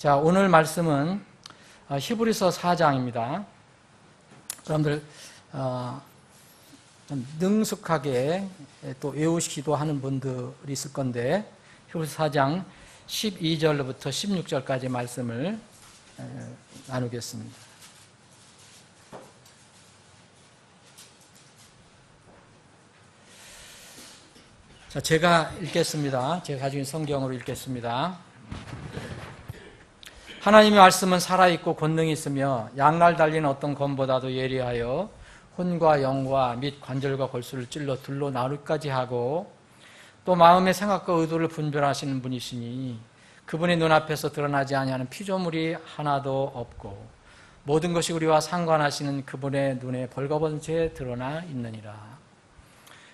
자, 오늘 말씀은 히브리서 4장입니다. 여러분들 좀 능숙하게 또 외우시기도 하는 분들이 있을 건데, 히브리서 4장 12절부터 16절까지 말씀을 나누겠습니다. 자, 제가 읽겠습니다. 제가 가지고 있는 성경으로 읽겠습니다. 하나님의 말씀은 살아있고 권능이 있으며 양날 달린 어떤 검보다도 예리하여 혼과 영과 및 관절과 골수를 찔러 둘로 나누기까지 하고 또 마음의 생각과 의도를 분별하시는 분이시니 그분의 눈앞에서 드러나지 아니하는 피조물이 하나도 없고 모든 것이 우리와 상관하시는 그분의 눈에 벌거벗은 드러나 있느니라.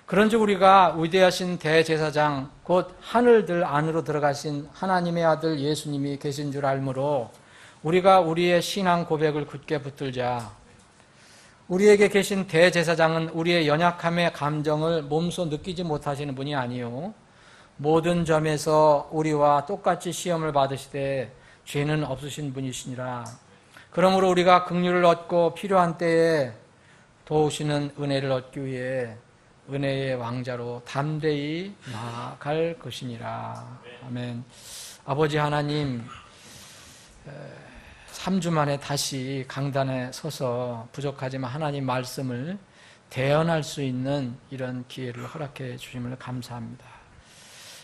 그런즉 우리가 위대하신 대제사장 곧 하늘들 안으로 들어가신 하나님의 아들 예수님이 계신 줄 알므로 우리가 우리의 신앙 고백을 굳게 붙들자. 우리에게 계신 대제사장은 우리의 연약함의 감정을 몸소 느끼지 못하시는 분이 아니요 모든 점에서 우리와 똑같이 시험을 받으시되 죄는 없으신 분이시니라. 그러므로 우리가 긍휼을 얻고 필요한 때에 도우시는 은혜를 얻기 위해 은혜의 왕자로 담대히 나아갈 것이니라. 아멘. 아버지 하나님, 3주 만에 다시 강단에 서서 부족하지만 하나님 말씀을 대언할 수 있는 이런 기회를 허락해 주심을 감사합니다.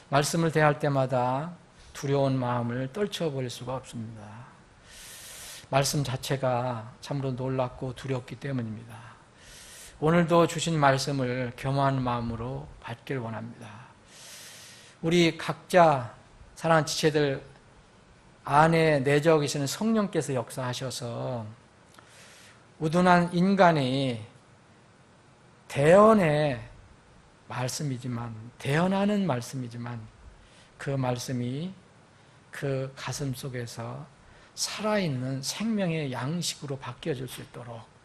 말씀을 대할 때마다 두려운 마음을 떨쳐버릴 수가 없습니다. 말씀 자체가 참으로 놀랍고 두렵기 때문입니다. 오늘도 주신 말씀을 겸허한 마음으로 받기를 원합니다. 우리 각자 사랑하는 지체들 안에 내적 계시는 성령께서 역사하셔서 우둔한 인간이 대언의 말씀이지만, 대언하는 말씀이지만 그 말씀이 그 가슴 속에서 살아있는 생명의 양식으로 바뀌어질 수 있도록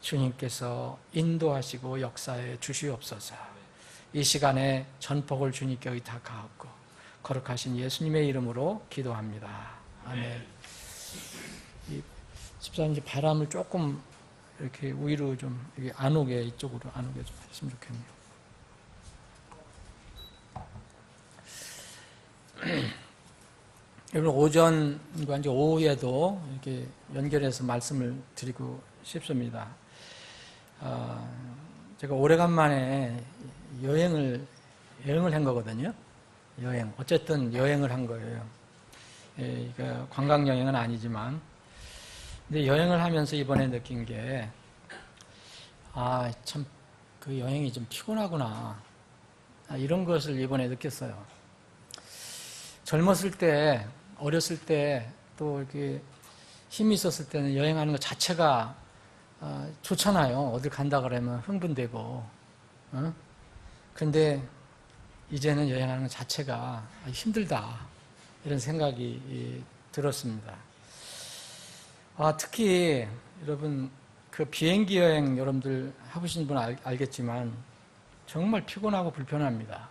주님께서 인도하시고 역사해 주시옵소서. 이 시간에 전폭을 주님께 의탁하옵고 거룩하신 예수님의 이름으로 기도합니다. 아멘. 집사님, 이제 바람을 조금 이렇게 위로 좀 안 오게, 이쪽으로 안 오게 좀 했으면 좋겠네요. 여러분, 오전과 이제 오후에도 이렇게 연결해서 말씀을 드리고 싶습니다. 제가 오래간만에 여행을 한 거거든요. 어쨌든 여행을 한 거예요. 그러니까 관광 여행은 아니지만, 근데 여행을 하면서 이번에 느낀 게, 참, 그 여행이 좀 피곤하구나. 이런 것을 이번에 느꼈어요. 젊었을 때, 어렸을 때, 또 이렇게 힘이 있었을 때는 여행하는 것 자체가 좋잖아요. 어딜 간다 그러면 흥분되고. 근데 이제는 여행하는 것 자체가 힘들다. 이런 생각이 들었습니다. 특히 여러분, 그 비행기 여행 여러분들 해보신 분 알겠지만 정말 피곤하고 불편합니다.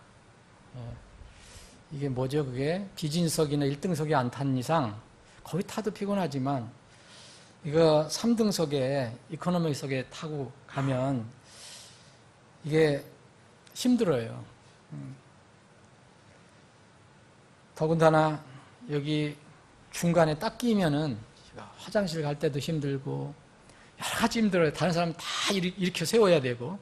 이게 뭐죠? 그게 비진석이나 1등석에 안 탄 이상 거기 타도 피곤하지만 이거 3등석에 이코노미석에 타고 가면 이게 힘들어요. 더군다나 여기 중간에 딱 끼면은 화장실 갈 때도 힘들고 여러 가지 힘들어요. 다른 사람 다 일으켜 세워야 되고.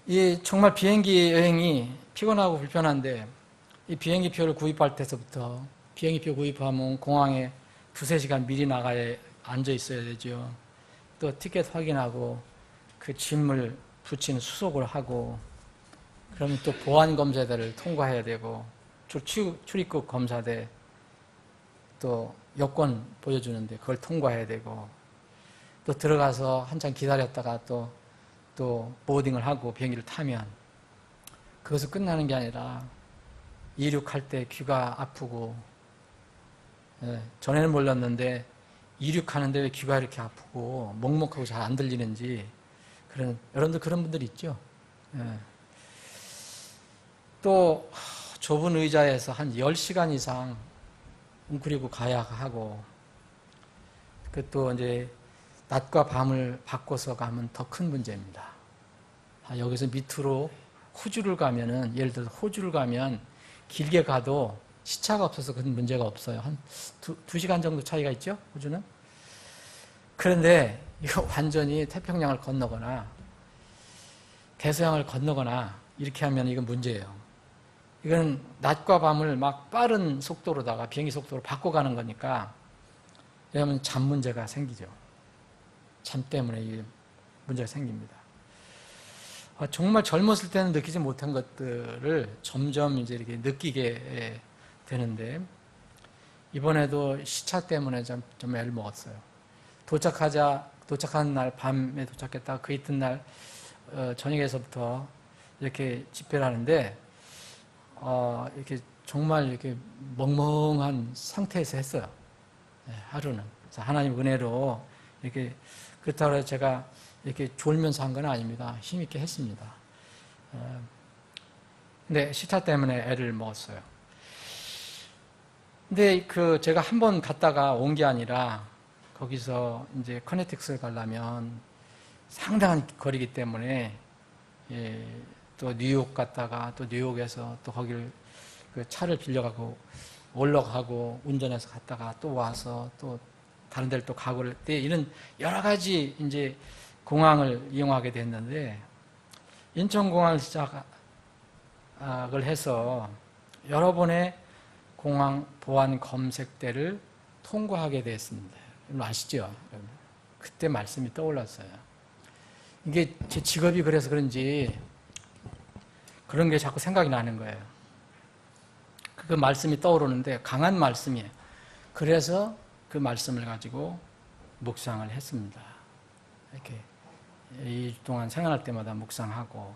이 정말 비행기 여행이 피곤하고 불편한데, 이 비행기표를 구입할 때서부터 비행기표 구입하면 공항에 2-3시간 미리 나가에 앉아 있어야 되죠. 또 티켓 확인하고 그 짐을 붙이는 수속을 하고, 그러면 또 보안 검사대를 통과해야 되고, 출입국 검사대, 또 여권 보여주는데 그걸 통과해야 되고, 또 들어가서 한참 기다렸다가 또 보딩을 하고 비행기를 타면, 그것은 끝나는 게 아니라 이륙할 때 귀가 아프고, 전에는 몰랐는데 이륙하는데 왜 귀가 이렇게 아프고 먹먹하고 잘 안 들리는지, 여러분들 그런 분들 있죠. 또 좁은 의자에서 한 10시간 이상 웅크리고 가야 하고, 그것도 이제 낮과 밤을 바꿔서 가면 더 큰 문제입니다. 여기서 밑으로 호주를 가면은, 예를 들어서 호주를 가면 길게 가도 시차가 없어서 그런 문제가 없어요. 한 2시간 정도 차이가 있죠, 호주는? 그런데 이거 완전히 태평양을 건너거나 대서양을 건너거나 이렇게 하면 이건 문제예요. 이건 낮과 밤을 막 빠른 속도로다가 비행기 속도로 바꿔가는 거니까, 왜냐하면 잠 문제가 생기죠. 잠 때문에 이 문제가 생깁니다. 정말 젊었을 때는 느끼지 못한 것들을 점점 이제 이렇게 느끼게 되는데, 이번에도 시차 때문에 좀 애를 먹었어요. 도착한 날 밤에 도착했다가 그 이튿날 저녁에서부터 이렇게 집회를 하는데, 이렇게 정말 이렇게 멍멍한 상태에서 했어요. 하루는. 그래서 하나님 은혜로 이렇게, 그렇다고 해서 제가 이렇게 졸면서 한 건 아닙니다. 힘있게 했습니다. 근데 시차 때문에 애를 먹었어요. 근데 제가 한 번 갔다가 온 게 아니라, 거기서 이제 커네틱스를 가려면 상당한 거리기 때문에, 또 뉴욕 갔다가 또 뉴욕에서 또 거기를 그 차를 빌려가고 올라가고 운전해서 갔다가 또 와서 또 다른 데를 또 가고 그럴 때 이런 여러 가지 이제 공항을 이용하게 됐는데, 인천공항을 시작을 해서 여러 번의 공항 보안 검색대를 통과하게 됐습니다. 여러분 아시죠? 그때 말씀이 떠올랐어요. 이게 제 직업이 그래서 그런지 그런 게 자꾸 생각이 나는 거예요. 그 말씀이 떠오르는데 강한 말씀이에요. 그래서 그 말씀을 가지고 묵상을 했습니다. 이렇게 2주 동안 생활할 때마다 묵상하고.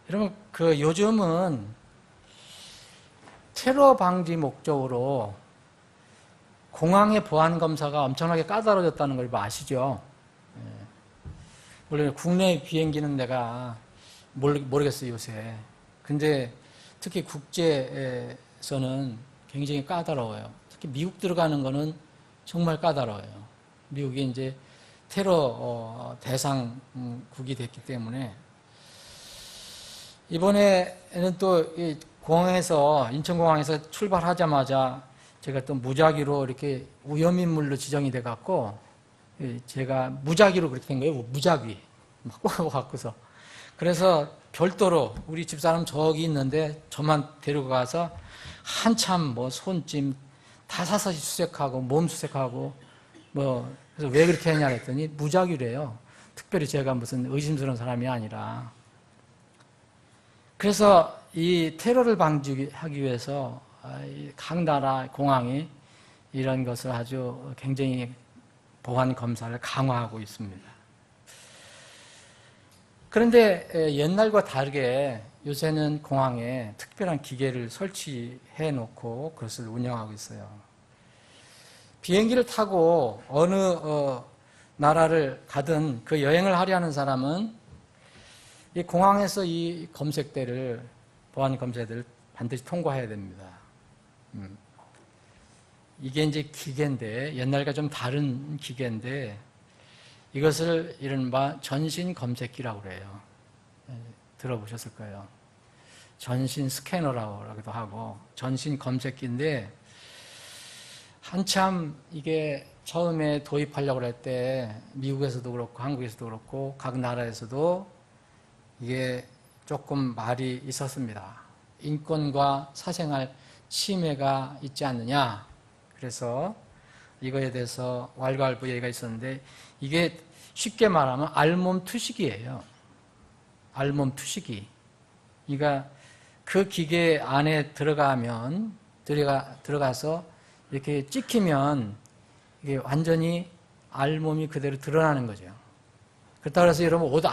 여러분, 요즘은 테러 방지 목적으로 공항의 보안 검사가 엄청나게 까다로워졌다는 걸 아시죠? 원래 국내 비행기는 내가 모르겠어요, 요새. 근데 특히 국제에서는 굉장히 까다로워요. 특히 미국 들어가는 거는 정말 까다로워요. 미국이 이제 테러 대상국이 됐기 때문에. 이번에는 또 공항에서, 인천공항에서 출발하자마자 제가 또 무작위로 이렇게 위험인물로 지정이 돼갖고, 제가 무작위로 그렇게 된 거예요. 무작위. 막 꼬아갖고서. 그래서 별도로 우리 집사람 저기 있는데 저만 데리고 가서 한참 뭐 손찜 다 사서 수색하고 몸 수색하고 그래서 왜 그렇게 했냐 했더니 무작위래요. 특별히 제가 무슨 의심스러운 사람이 아니라. 그래서 이 테러를 방지하기 위해서 각 나라 공항이 이런 것을 아주 굉장히 보안 검사를 강화하고 있습니다. 그런데 옛날과 다르게 요새는 공항에 특별한 기계를 설치해 놓고 그것을 운영하고 있어요. 비행기를 타고 어느 나라를 가든 그 여행을 하려는 사람은 이 공항에서 이 검색대를, 보안 검색대를 반드시 통과해야 됩니다. 이게 이제 기계인데, 옛날과 좀 다른 기계인데, 이것을 이른바 전신 검색기라고 그래요. 들어보셨을 거예요. 전신 스캐너라고도 하고, 전신 검색기인데, 한참 이게 처음에 도입하려고 할 때, 미국에서도 그렇고, 한국에서도 그렇고, 각 나라에서도 이게 조금 말이 있었습니다. 인권과 사생활 침해가 있지 않느냐. 그래서 이거에 대해서 왈가왈부 얘기가 있었는데, 이게 쉽게 말하면 알몸 투시기예요. 알몸 투시기. 그러니까 그 기계 안에 들어가서 이렇게 찍히면 이게 완전히 알몸이 그대로 드러나는 거죠. 그렇다고 해서 여러분 옷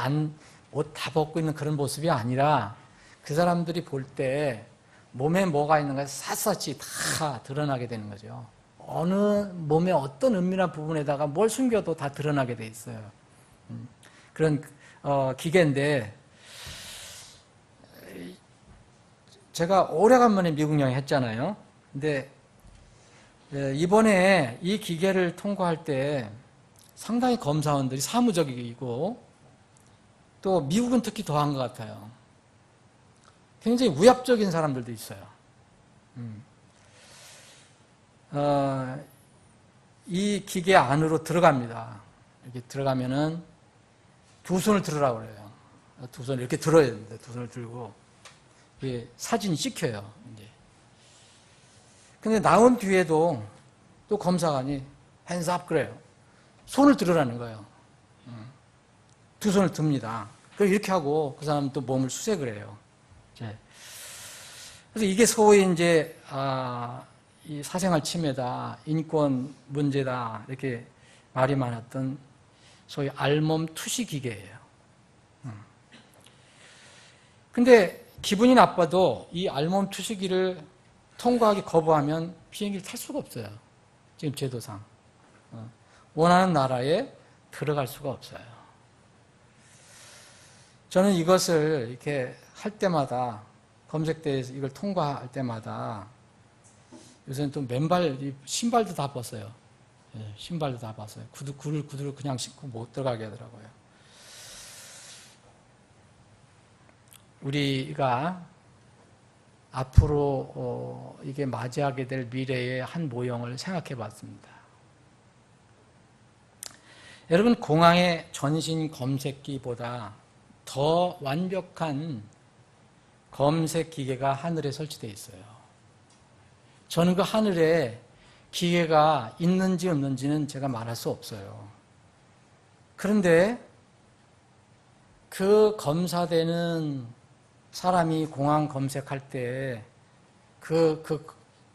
다 벗고 있는 그런 모습이 아니라 그 사람들이 볼 때 몸에 뭐가 있는가 샅샅이 다 드러나게 되는 거죠. 어느 몸의 어떤 은밀한 부분에다가 뭘 숨겨도 다 드러나게 돼 있어요. 그런 기계인데, 제가 오래간만에 미국 여행 했잖아요. 근데 이번에 이 기계를 통과할 때 상당히 검사원들이 사무적이고 또 미국은 특히 더한 것 같아요. 굉장히 우압적인 사람들도 있어요. 이 기계 안으로 들어갑니다. 이렇게 들어가면은 두 손을 들으라고 그래요. 두 손을 이렇게 들어야 됩니다. 두 손을 들고 사진이 찍혀요. 이제. 근데 나온 뒤에도 또 검사관이 hands up 그래요. 손을 들으라는 거예요. 두 손을 듭니다. 그럼 이렇게 하고 그 사람은 또 몸을 수색을 해요. 그래서 이게 소위 이제 이 사생활 침해다, 인권 문제다 이렇게 말이 많았던 소위 알몸 투시 기계예요. 근데 기분이 나빠도 이 알몸 투시기를 통과하기 거부하면 비행기를 탈 수가 없어요. 지금 제도상. 원하는 나라에 들어갈 수가 없어요. 저는 이것을 이렇게 할 때마다 검색대에서 이걸 통과할 때마다 요새는 또 맨발, 신발도 다 벗어요. 신발도 다 벗어요. 구두를 그냥 신고 못 들어가게 하더라고요. 우리가 앞으로 이게 맞이하게 될 미래의 한 모형을 생각해 봤습니다. 여러분, 공항의 전신 검색기보다 더 완벽한 검색 기계가 하늘에 설치되어 있어요. 저는 그 하늘에 기계가 있는지 없는지는 제가 말할 수 없어요. 그런데 그 검사되는 사람이 공항 검색할 때 그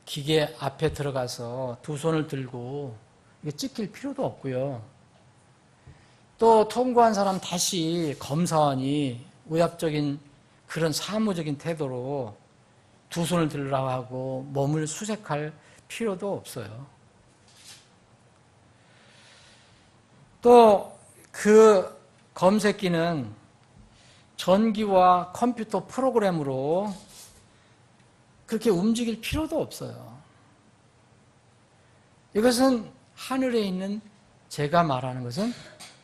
기계 앞에 들어가서 두 손을 들고 찍힐 필요도 없고요. 또 통과한 사람 다시 검사원이 우압적인 그런 사무적인 태도로 두 손을 들으라고 하고 몸을 수색할 필요도 없어요. 또 그 검색기는 전기와 컴퓨터 프로그램으로 그렇게 움직일 필요도 없어요. 이것은 하늘에 있는, 제가 말하는 것은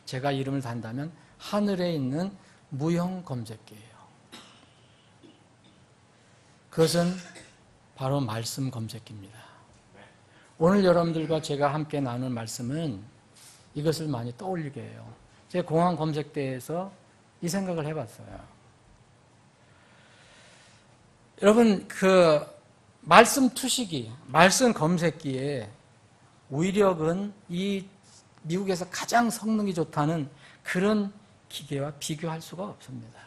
제가 이름을 단다면 하늘에 있는 무형 검색기예요. 그것은 바로 말씀 검색기입니다. 오늘 여러분들과 제가 함께 나눌 말씀은 이것을 많이 떠올리게 해요. 제가 공항 검색대에서 이 생각을 해봤어요. 여러분, 그 말씀 투시기, 말씀 검색기의 위력은 이 미국에서 가장 성능이 좋다는 그런 기계와 비교할 수가 없습니다.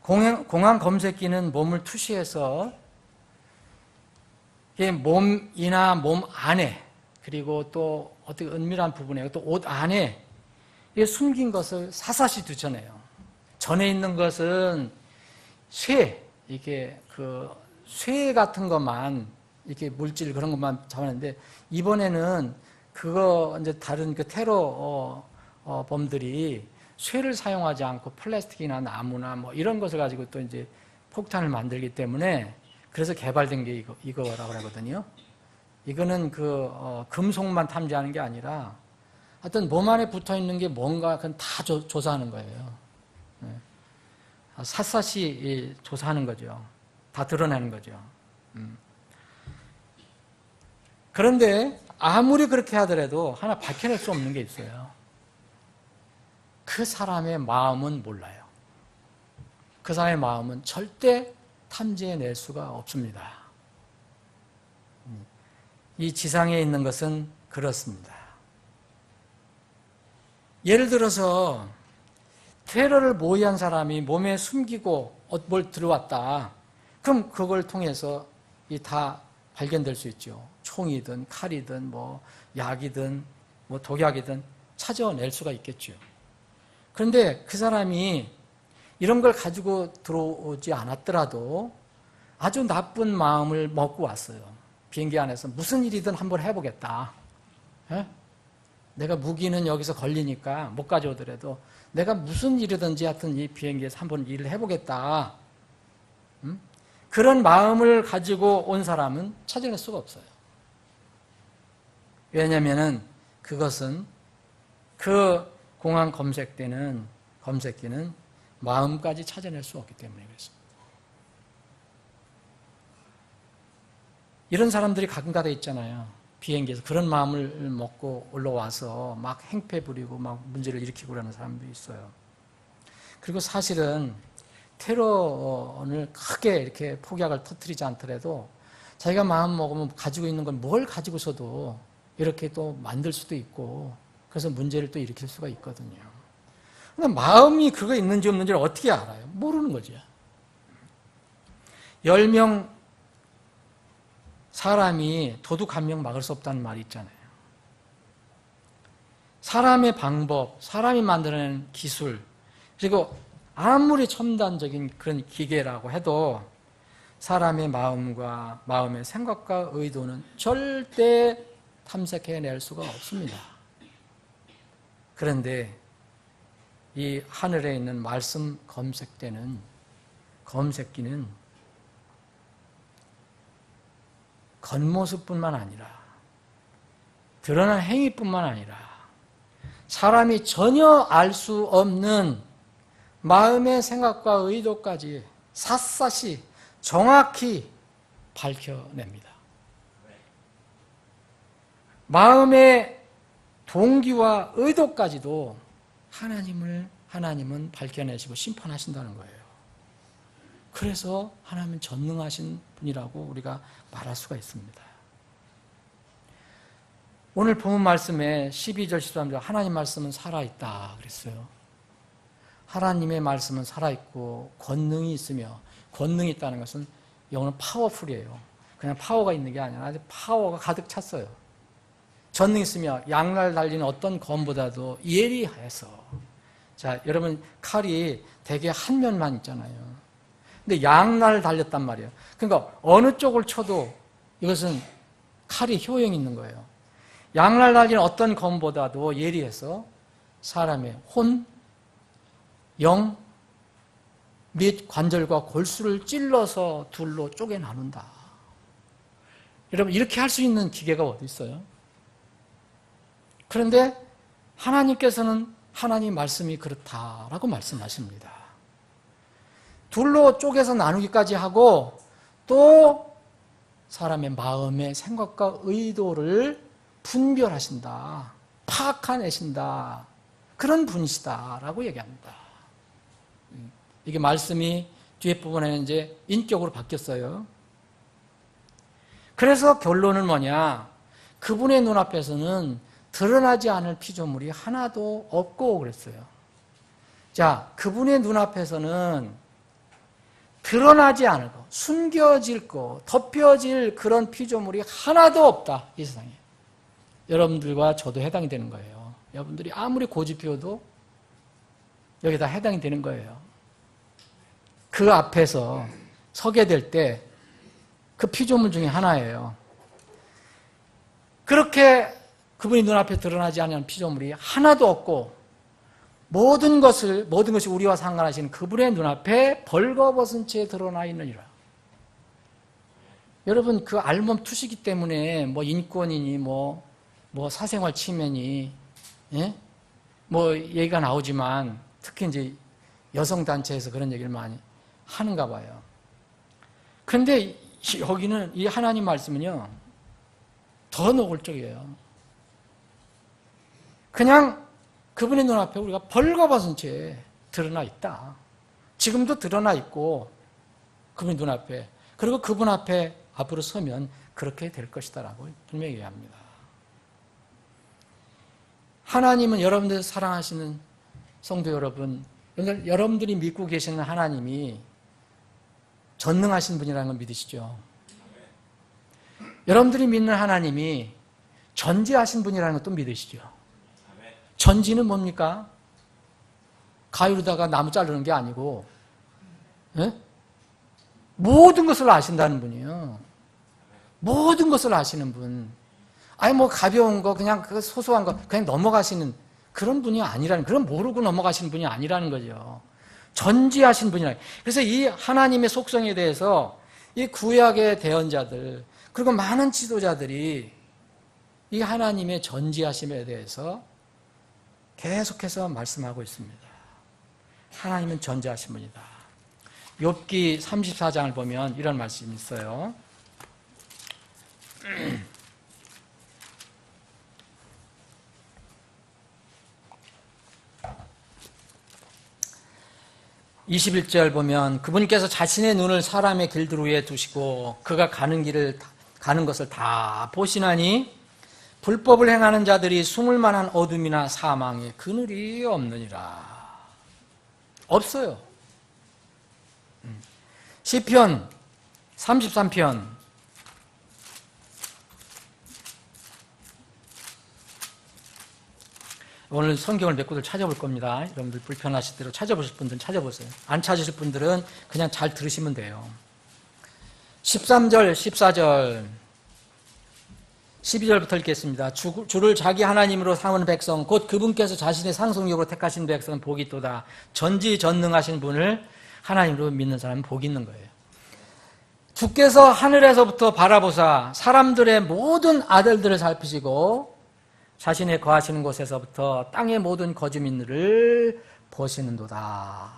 공항 검색기는 몸을 투시해서 몸이나 몸 안에, 그리고 또 어떻게 은밀한 부분에, 또 옷 안에 숨긴 것을 사사시 뒤쳐내요. 전에 있는 것은 이게 쇠 같은 것만, 이렇게 물질 그런 것만 잡았는데, 이번에는 그거 이제 다른 그 테러 범들이 쇠를 사용하지 않고 플라스틱이나 나무나 뭐 이런 것을 가지고 또 이제 폭탄을 만들기 때문에, 그래서 개발된 게 이거라고 하거든요. 이거는 금속만 탐지하는 게 아니라 하여튼 몸 안에 붙어 있는 게 뭔가 그건 다 조사하는 거예요. 샅샅이 조사하는 거죠. 다 드러내는 거죠. 그런데 아무리 그렇게 하더라도 하나 밝혀낼 수 없는 게 있어요. 그 사람의 마음은 몰라요. 그 사람의 마음은 절대 탐지해낼 수가 없습니다. 이 지상에 있는 것은 그렇습니다. 예를 들어서 테러를 모의한 사람이 몸에 숨기고 뭘 들어왔다. 그럼 그걸 통해서 다 발견될 수 있죠. 총이든 칼이든 뭐 약이든 뭐 독약이든 찾아낼 수가 있겠죠. 그런데 그 사람이 이런 걸 가지고 들어오지 않았더라도 아주 나쁜 마음을 먹고 왔어요. 비행기 안에서 무슨 일이든 한번 해보겠다. 에? 내가 무기는 여기서 걸리니까 못 가져오더라도 내가 무슨 일이든지 하여튼 이 비행기에서 한번 일을 해보겠다. 그런 마음을 가지고 온 사람은 찾아낼 수가 없어요. 왜냐하면 그것은 그 공안 검색기는 마음까지 찾아낼 수 없기 때문에 그렇습니다. 이런 사람들이 가끔가다 있잖아요. 비행기에서 그런 마음을 먹고 올라와서 막 행패 부리고 막 문제를 일으키고 그러는 사람도 있어요. 그리고 사실은 테러를 크게 이렇게 폭약을 터뜨리지 않더라도 자기가 마음 먹으면 가지고 있는 건 뭘 가지고서도 이렇게 또 만들 수도 있고 그래서 문제를 또 일으킬 수가 있거든요. 근데 마음이 그거 있는지 없는지를 어떻게 알아요? 모르는 거죠. 10명 사람이 도둑 1명 막을 수 없다는 말이 있잖아요. 사람의 방법, 사람이 만들어낸 기술, 그리고 아무리 첨단적인 그런 기계라고 해도 사람의 마음과 마음의 생각과 의도는 절대 탐색해낼 수가 없습니다. 그런데 이 하늘에 있는 말씀 검색기는 겉모습뿐만 아니라 드러난 행위뿐만 아니라 사람이 전혀 알 수 없는 마음의 생각과 의도까지 샅샅이 정확히 밝혀냅니다. 마음의 동기와 의도까지도 하나님은 밝혀내시고 심판하신다는 거예요. 그래서 하나님은 전능하신 분이라고 우리가 말할 수가 있습니다. 오늘 본문 말씀에 12절 13절 하나님 말씀은 살아있다 그랬어요. 하나님의 말씀은 살아있고 권능이 있으며 권능이 있다는 것은 영어는 파워풀이에요. 그냥 파워가 있는 게 아니라 아주 파워가 가득 찼어요. 전능이 있으며 양날 달리는 어떤 검보다도 예리해서 자 여러분 칼이 대개 한 면만 있잖아요. 근데 양날 달렸단 말이에요. 그러니까 어느 쪽을 쳐도 이것은 칼이 효용이 있는 거예요. 양날 달리는 어떤 검보다도 예리해서 사람의 혼, 영 및 관절과 골수를 찔러서 둘로 쪼개 나눈다. 여러분 이렇게 할 수 있는 기계가 어디 있어요? 그런데 하나님께서는 하나님 말씀이 그렇다라고 말씀하십니다. 둘로 쪼개서 나누기까지 하고 또 사람의 마음의 생각과 의도를 분별하신다. 파악해내신다. 그런 분이시다라고 얘기합니다. 이게 말씀이 뒤에 부분에는 이제 인격으로 바뀌었어요. 그래서 결론은 뭐냐? 그분의 눈앞에서는 드러나지 않을 피조물이 하나도 없고 그랬어요. 자, 그분의 눈앞에서는 드러나지 않을 거, 숨겨질 거, 덮여질 그런 피조물이 하나도 없다. 이 세상에. 여러분들과 저도 해당이 되는 거예요. 여러분들이 아무리 고집피워도 여기다 해당이 되는 거예요. 그 앞에서 서게 될 때 그 피조물 중에 하나예요. 그렇게 그분이 눈앞에 드러나지 않는 피조물이 하나도 없고 모든 것이 우리와 상관하시는 그분의 눈앞에 벌거벗은 채 드러나 있느니라. 여러분 그 알몸 투시기 때문에 뭐 인권이니 뭐 사생활 침해니 뭐 얘기가 나오지만 특히 이제 여성 단체에서 그런 얘기를 많이 하는가 봐요. 그런데 여기는 이 하나님 말씀은요 더 노골적이에요. 그냥 그분의 눈앞에 우리가 벌거벗은 채 드러나 있다. 지금도 드러나 있고 그분의 눈앞에 그리고 그분 앞으로 서면 그렇게 될 것이다라고 분명히 얘기합니다. 하나님은 여러분들 사랑하시는 성도 여러분, 여러분들이 믿고 계시는 하나님이 전능하신 분이라는 걸 믿으시죠? 여러분들이 믿는 하나님이 전지하신 분이라는 것도 믿으시죠? 전지는 뭡니까? 가위로다가 나무 자르는 게 아니고 모든 것을 아신다는 분이에요. 모든 것을 아시는 분. 아니 뭐 가벼운 거 그냥 그 소소한 거 그냥 넘어가시는 그런 분이 아니라는, 그런 모르고 넘어가시는 분이 아니라는 거죠. 전지하신 분이라. 그래서 이 하나님의 속성에 대해서 이 구약의 대언자들 그리고 많은 지도자들이 이 하나님의 전지하심에 대해서 계속해서 말씀하고 있습니다. 하나님은 전지하신 분이다. 욥기 34장을 보면 이런 말씀이 있어요. 21절 보면 그분께서 자신의 눈을 사람의 길들 위에 두시고 그가 가는 것을 다 보시나니 불법을 행하는 자들이 숨을 만한 어둠이나 사망에 그늘이 없느니라. 없어요. 시편 33편 오늘 성경을 몇 구절 찾아볼 겁니다. 여러분들 불편하실 대로 찾아보실 분들은 찾아보세요. 안 찾으실 분들은 그냥 잘 들으시면 돼요. 13절, 14절, 12절부터 읽겠습니다. 주를 자기 하나님으로 삼은 백성 곧 그분께서 자신의 상속력으로 택하신 백성은 복이 있도다. 전지전능하신 분을 하나님으로 믿는 사람은 복이 있는 거예요. 주께서 하늘에서부터 바라보사 사람들의 모든 아들들을 살피시고 자신의 거하시는 곳에서부터 땅의 모든 거주민들을 보시는도다.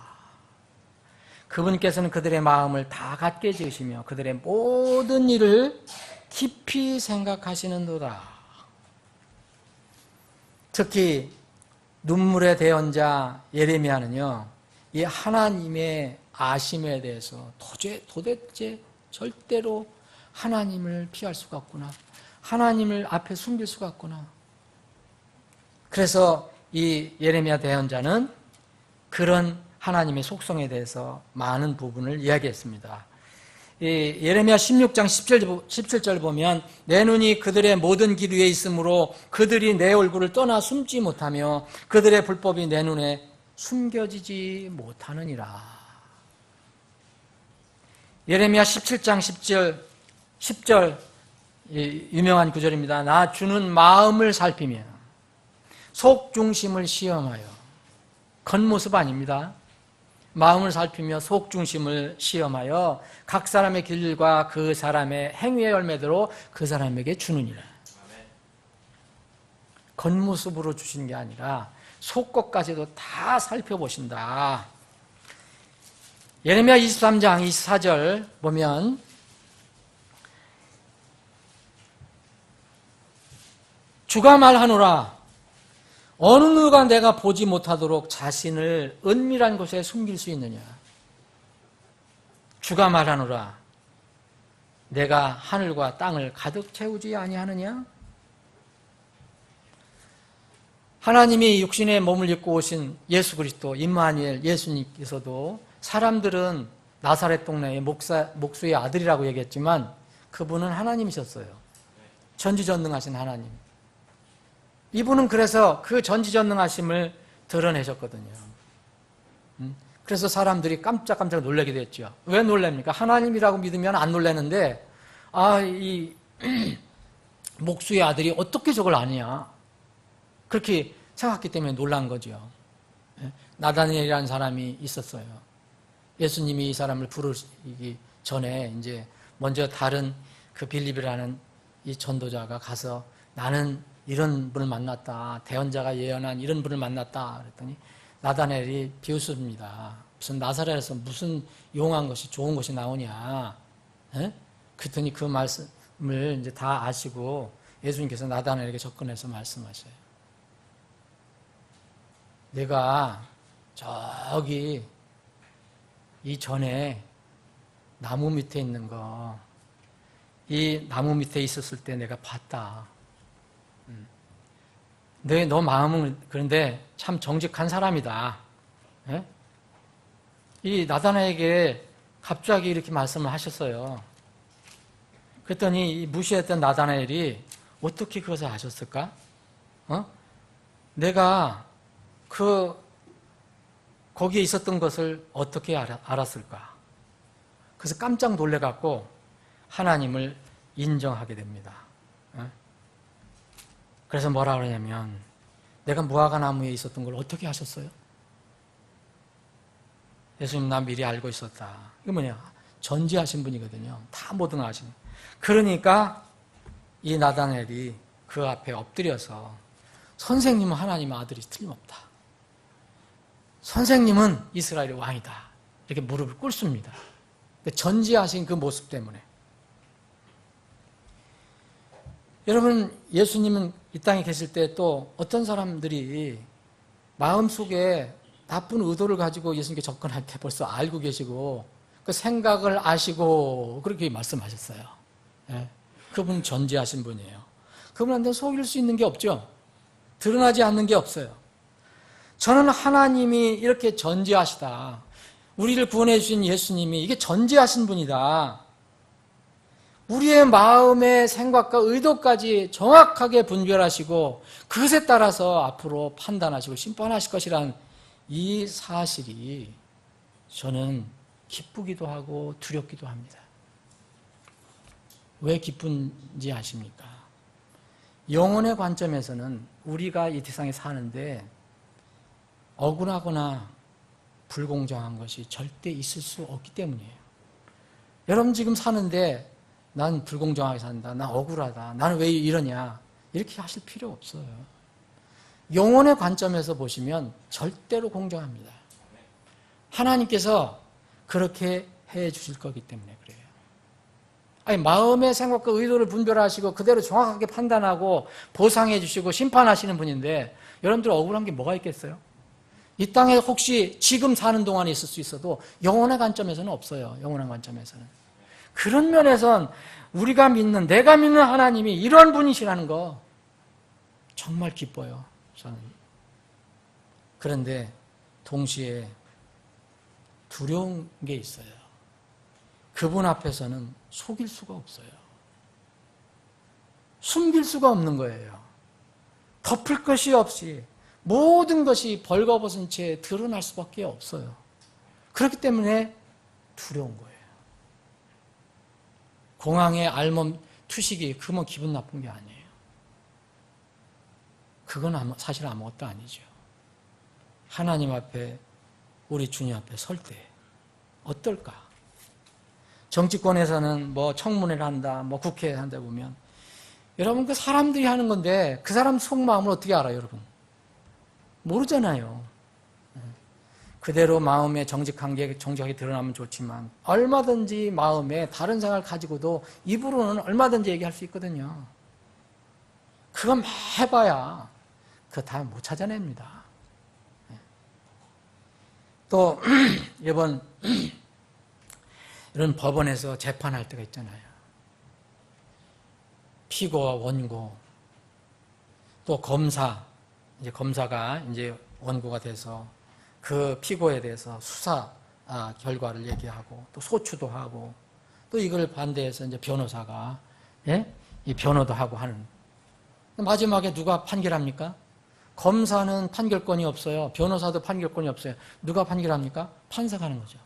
그분께서는 그들의 마음을 다 갖게 지으시며 그들의 모든 일을 깊이 생각하시는도다. 특히 눈물의 대언자 예레미야는요, 이 하나님의 아심에 대해서 도대체 절대로 하나님을 피할 수가 없구나. 하나님을 앞에 숨길 수가 없구나. 그래서 이 예레미야 대언자는 그런 하나님의 속성에 대해서 많은 부분을 이야기했습니다. 이 예레미야 16장 17절 보면 내 눈이 그들의 모든 길 위에 있으므로 그들이 내 얼굴을 떠나 숨지 못하며 그들의 불법이 내 눈에 숨겨지지 못하느니라. 예레미야 17장 10절 유명한 구절입니다. 나 주는 마음을 살피며 속 중심을 시험하여, 겉모습 아닙니다. 마음을 살피며 속 중심을 시험하여 각 사람의 길과 그 사람의 행위의 열매대로 그 사람에게 주느니라. 겉모습으로 주시는 게 아니라 속것까지도 다 살펴보신다. 예레미야 23장 24절 보면 주가 말하노라 어느 누가 내가 보지 못하도록 자신을 은밀한 곳에 숨길 수 있느냐. 주가 말하노라 내가 하늘과 땅을 가득 채우지 아니하느냐. 하나님이 육신의 몸을 입고 오신 예수 그리스도 임마누엘 예수님께서도 사람들은 나사렛 동네의 목수의 아들이라고 얘기했지만 그분은 하나님이셨어요. 전지전능하신 하나님. 이분은 그래서 그 전지전능하심을 드러내셨거든요. 그래서 사람들이 깜짝깜짝 놀라게 됐죠. 왜 놀랍니까? 하나님이라고 믿으면 안 놀라는데 이 목수의 아들이 어떻게 저걸 아냐. 그렇게 생각했기 때문에 놀란 거죠. 나다니엘이라는 사람이 있었어요. 예수님이 이 사람을 부르시기 전에 이제 먼저 다른 그 빌립이라는 이 전도자가 가서 나는 이런 분을 만났다. 대언자가 예언한 이런 분을 만났다. 그랬더니 나다니엘이 비웃습니다. 무슨 나사렛에서 무슨 용한 것이 좋은 것이 나오냐. 그랬더니 그 말씀을 이제 다 아시고 예수님께서 나다니엘에게 접근해서 말씀하셔요. 내가 저기 이 전에 나무 밑에 있는 거, 이 나무 밑에 있었을 때 내가 봤다. 너 마음은 그런데 참 정직한 사람이다. 예? 이 나다나에게 갑자기 이렇게 말씀을 하셨어요. 그랬더니 이 무시했던 나다나엘이 어떻게 그것을 아셨을까? 내가 거기에 있었던 것을 어떻게 알았을까? 그래서 깜짝 놀래갖고 하나님을 인정하게 됩니다. 그래서 뭐라 그러냐면 내가 무화과 나무에 있었던 걸 어떻게 하셨어요? 예수님 나 미리 알고 있었다. 이거 뭐냐? 전지하신 분이거든요. 다 모든 걸 아시는. 그러니까 이 나다나엘이 그 앞에 엎드려서 선생님은 하나님의 아들이 틀림없다. 선생님은 이스라엘의 왕이다. 이렇게 무릎을 꿇습니다. 전지하신 그 모습 때문에. 여러분, 예수님은 이 땅에 계실 때 또 어떤 사람들이 마음속에 나쁜 의도를 가지고 예수님께 접근할 때 벌써 알고 계시고 그 생각을 아시고 그렇게 말씀하셨어요. 예. 그분 전지하신 분이에요. 그분한테 속일 수 있는 게 없죠. 드러나지 않는 게 없어요. 저는 하나님이 이렇게 전지하시다. 우리를 구원해 주신 예수님이 이게 전지하신 분이다. 우리의 마음의 생각과 의도까지 정확하게 분별하시고 그것에 따라서 앞으로 판단하시고 심판하실 것이란 이 사실이 저는 기쁘기도 하고 두렵기도 합니다. 왜 기쁜지 아십니까? 영혼의 관점에서는 우리가 이 세상에 사는데 억울하거나 불공정한 것이 절대 있을 수 없기 때문이에요. 여러분 지금 사는데 난 불공정하게 산다, 난 억울하다, 나는 왜 이러냐 이렇게 하실 필요 없어요. 영혼의 관점에서 보시면 절대로 공정합니다. 하나님께서 그렇게 해 주실 거기 때문에 그래요. 아니, 마음의 생각과 의도를 분별하시고 그대로 정확하게 판단하고 보상해 주시고 심판하시는 분인데 여러분들 억울한 게 뭐가 있겠어요? 이 땅에 혹시 지금 사는 동안에 있을 수 있어도 영혼의 관점에서는 없어요. 영혼의 관점에서는. 그런 면에선 우리가 믿는, 내가 믿는 하나님이 이런 분이시라는 거 정말 기뻐요. 저는. 그런데 동시에 두려운 게 있어요. 그분 앞에서는 속일 수가 없어요. 숨길 수가 없는 거예요. 덮을 것이 없이 모든 것이 벌거벗은 채 드러날 수밖에 없어요. 그렇기 때문에 두려운 거예요. 공항에 알몸 투식이 그러면 기분 나쁜 게 아니에요. 그건 사실 아무것도 아니죠. 하나님 앞에 우리 주님 앞에 설 때 어떨까? 정치권에서는 뭐 청문회를 한다, 뭐 국회에 한다 보면 여러분 그 사람들이 하는 건데 그 사람 속마음을 어떻게 알아요, 여러분? 모르잖아요. 그대로 마음에 정직하게 드러나면 좋지만 얼마든지 마음에 다른 생각을 가지고도 입으로는 얼마든지 얘기할 수 있거든요. 그건 해봐야 그거 다 못 찾아냅니다. 또 이번 이런 법원에서 재판할 때가 있잖아요. 피고와 원고 또 검사가 이제 원고가 돼서 그 피고에 대해서 수사 결과를 얘기하고 또 소추도 하고 또 이걸 반대해서 이제 변호사가 이 변호도 하고 하는. 마지막에 누가 판결합니까? 검사는 판결권이 없어요. 변호사도 판결권이 없어요. 누가 판결합니까? 판사가 하는 거죠.